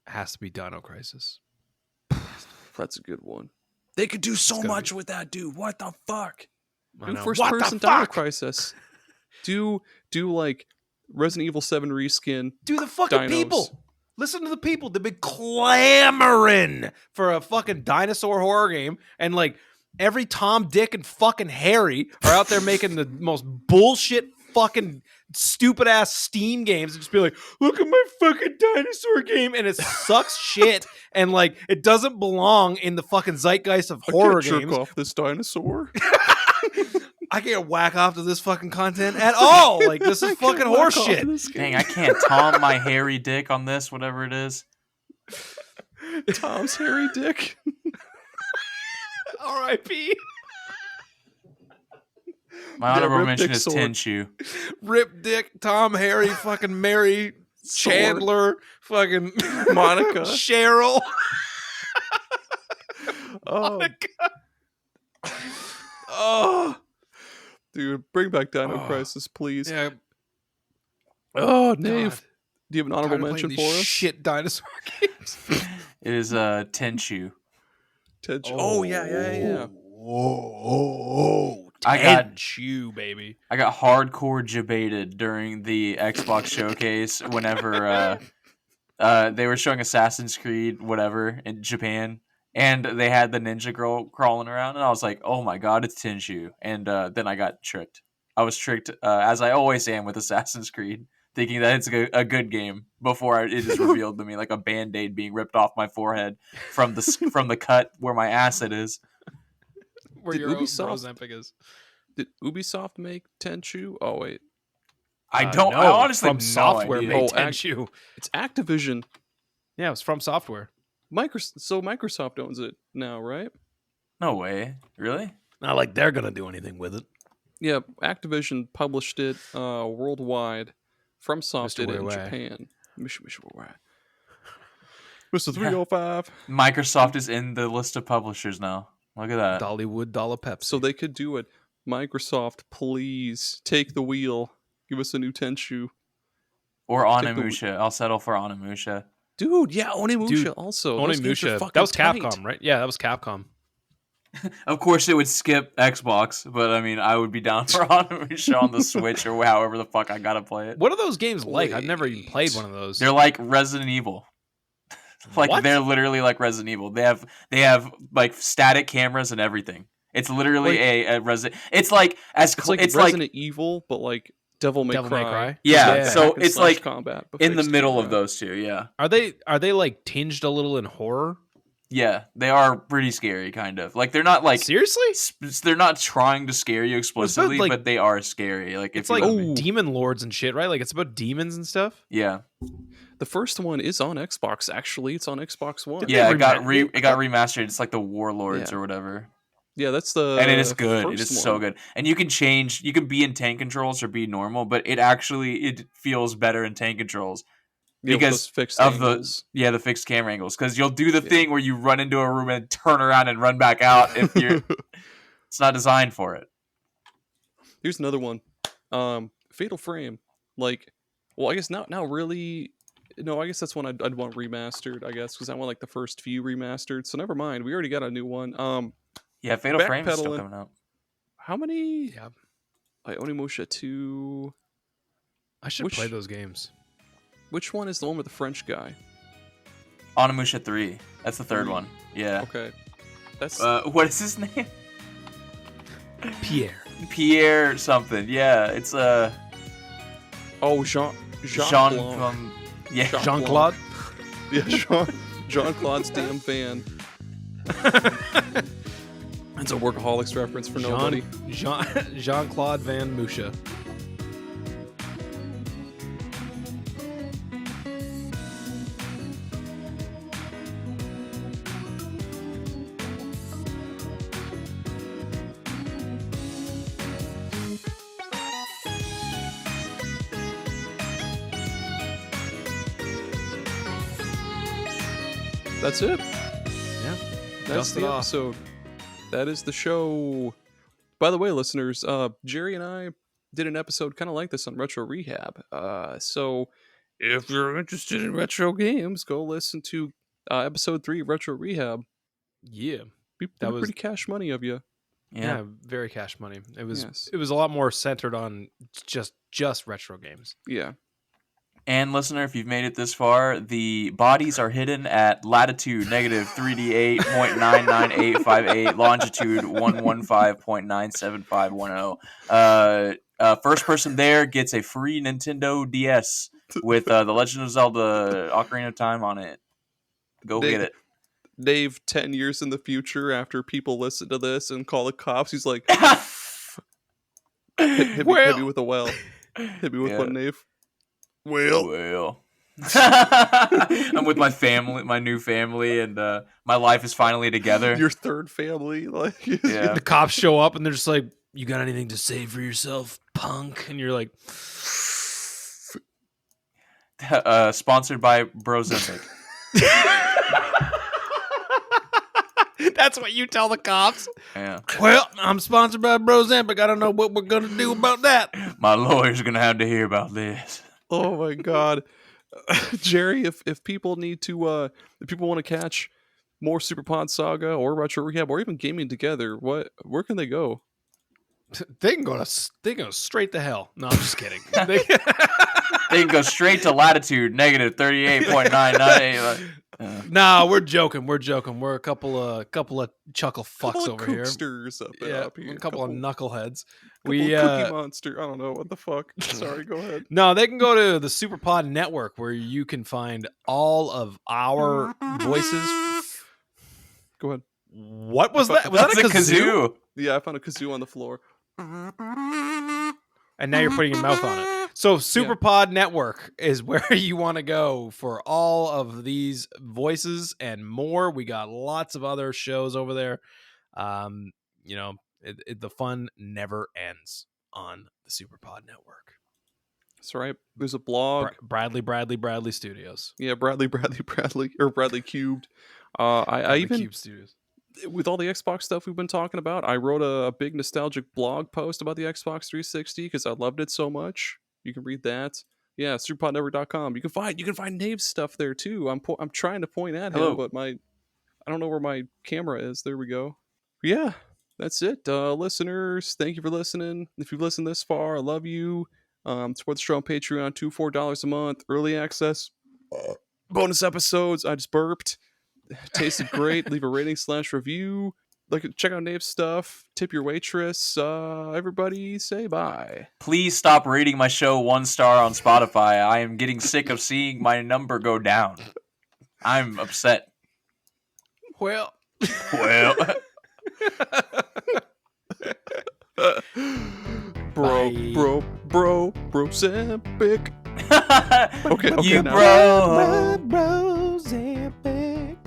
has to be Dino Crisis. That's a good one. They could do so gotta much with that, dude. What the fuck? I Do know. first What the person Dino fuck? Crisis. Do like Resident Evil 7 reskin. Do the fucking Dinos. people. Listen to the people. They've been clamoring for a fucking dinosaur horror game. And like every Tom, Dick, and fucking Harry are out there making the most bullshit fucking stupid ass Steam games and just be like, look at my fucking dinosaur game. And it sucks shit. And like it doesn't belong in the fucking zeitgeist of horror I can't games. jerk off this dinosaur. I can't whack off to this fucking content at all. Like this is fucking horse shit. Dang, I can't Tom my hairy dick on this, whatever it is. Tom's hairy dick. R.I.P. My Yeah, honorable Rip mention Dick is Sword. Tenshu. Rip Dick, Tom, Harry, fucking Mary, Sword. Chandler, fucking Monica. Cheryl. Oh, Monica. Oh, dude, bring back Dino Oh. Crisis, please. yeah. Oh, Nave. God. Do you have an Tired honorable of mention playing for these us? shit dinosaur games. It is Tenshu. Oh, yeah. I got you, baby. I got hardcore debated during the Xbox showcase whenever they were showing Assassin's Creed whatever in Japan, and they had the ninja girl crawling around, and I was like, oh my god, it's Tenshu. And then I got tricked. I was tricked as I always am with Assassin's Creed. thinking that it's a good game before it is revealed to me like a Band-Aid being ripped off my forehead from the cut where my acid is. Where Did your Ubisoft- Ozempic is. Did Ubisoft make Tenchu? Oh wait, I No, honestly From have no Software idea. made Oh, Tenchu. it's Activision. Yeah, it was From Software. Microsoft owns it now, right? No way. Really? Not like they're gonna do anything with it. Yeah, Activision published it worldwide. FromSoft Mr. did it in Wei-Wei. Japan. Mr. 305. Microsoft is in the list of publishers now. Look at that. Dollywood, Dollar Pepsi. So they could do it. Microsoft, please take the wheel. Give us a new Tenchu. Or Take the- Onimusha. I'll settle for Onimusha. Dude, yeah, Onimusha Dude, also. Those games are Onimusha. fucking That was tight. Capcom, right? Yeah, that was Capcom. Of course, it would skip Xbox, but I mean, I would be down for Onimusha on the Switch or however the fuck I gotta play it. What are those games like? I've never even Wait. played one of those. They're like Resident Evil. Like What? they're literally like Resident Evil. They have like static cameras and everything. It's literally Like- a Resident. It's like as It's like it's like Resident Evil, but like Devil May Devil May Cry. Cry? Yeah, Yeah. so Hack and it's slash like combat, but in the fixed middle camera. of those two. Yeah, Are they like tinged a little in horror? yeah, they are pretty scary, kind of. Like they're not like Seriously? they're not trying to scare you explicitly, like- but they are scary. Like It's if you like let me. demon lords and shit, right? Like it's about demons and stuff. Yeah, The first one is on Xbox. Actually, it's on Xbox One. Did they yeah, it got rema- remastered. It's like the Warlords Yeah. or whatever. Yeah, that's the. And it is good. It first is so one. good. And you can change. You can be in tank controls or be normal, but it feels better in tank controls Yeah, with because those fixed of angles. the fixed camera angles. Because you'll do the Yeah. thing where you run into a room and turn around and run back out if you're. It's not designed for it. Here's another one. Fatal Frame. Like, well, I guess now really. No, I guess that's one I'd want remastered. I guess because I want like the first few remastered. So never mind. We already got a new one. Yeah, Fatal Frame is still Backpedaling. coming out. How many? Yeah. Like Onimusha 2. I should Which- play those games. Which one is the one with the French guy? Onimusha 3. That's the third 3. one. Yeah. Okay, that's What is his name? Pierre. Pierre something. Yeah, it's Jean Jean. Blanc. Yeah. Jean- Jean Claude. Yeah, Jean Claude's damn fan. That's a Workaholics reference for nobody. Jean Claude Van Musha. That's it. Yeah. That's Dust it the off. episode. That is the show. By the way, listeners, Gerry and I did an episode kind of like this on Retro Rehab. So if you're interested in retro games, go listen to episode 3 of Retro Rehab. Yeah. That was was- pretty cash money of you. Yeah. Very cash money. It was Yes. it was a lot more centered on just retro games. Yeah. And listener, if you've made it this far, the bodies are hidden at latitude negative 3D8.99858, longitude 115.97510. First person there gets a free Nintendo DS with The Legend of Zelda Ocarina of Time on it. Go Dave- get it. Dave, 10 years in the future, after people listen to this and call the cops, he's like, hit me with a well. Hit me with Yeah. one, Dave. Well. Well. I'm with my family, my new family, and my life is finally together. Your third family. Like, Yeah. The cops show up and they're just like, "You got anything to say for yourself, punk?" And you're like, Sponsored by Brozempic. "That's what you tell the cops." Yeah. Well, I'm sponsored by Brozempic. I don't know what we're gonna do about that. My lawyer's gonna have to hear about this. Oh my god. Gerry, if people need to if people want to catch more SuperPod Saga or Retro Rehab or even gaming together, where can they go? They can go straight to hell. No, I'm just kidding. They can go straight to latitude negative 38.998. Nah, we're joking. We're joking. We're a couple of chuckle fucks over here. Kooksters up Yeah, here. a couple of knuckleheads. We Cookie Monster. I don't know what the fuck. Sorry, go ahead. No, they can go to the SuperPod Network where you can find all of our voices. Go ahead. What was that? Was that a kazoo? Yeah, I found a kazoo on the floor. And now you're putting your mouth on it. So SuperPod Network is where you want to go for all of these voices and more. We got lots of other shows over there. You know, the fun never ends on the SuperPod Network. That's right. There's a blog. Bradley Studios. Yeah, Bradley or Bradley Cubed. I even Cube Studios. With all the Xbox stuff we've been talking about, I wrote a big nostalgic blog post about the Xbox 360 because I loved it so much. You can read that. Yeah, superpodnetwork.com. You can find Nave's stuff there too. I'm trying to point at him, but I don't know where my camera is. There we go. Yeah, that's it. Listeners, thank you for listening. If you've listened this far, I love you. Support the show on Patreon, $2-4 a month, early access, bonus episodes. I just burped. Tasted great. Leave a rating / review. Check out Nave's stuff. Tip your waitress. Everybody say bye. Please stop rating my show 1 star on Spotify. I am getting sick of seeing my number go down. I'm upset. Well. Bro, Zampic. Okay, you now. Bro, Zampic.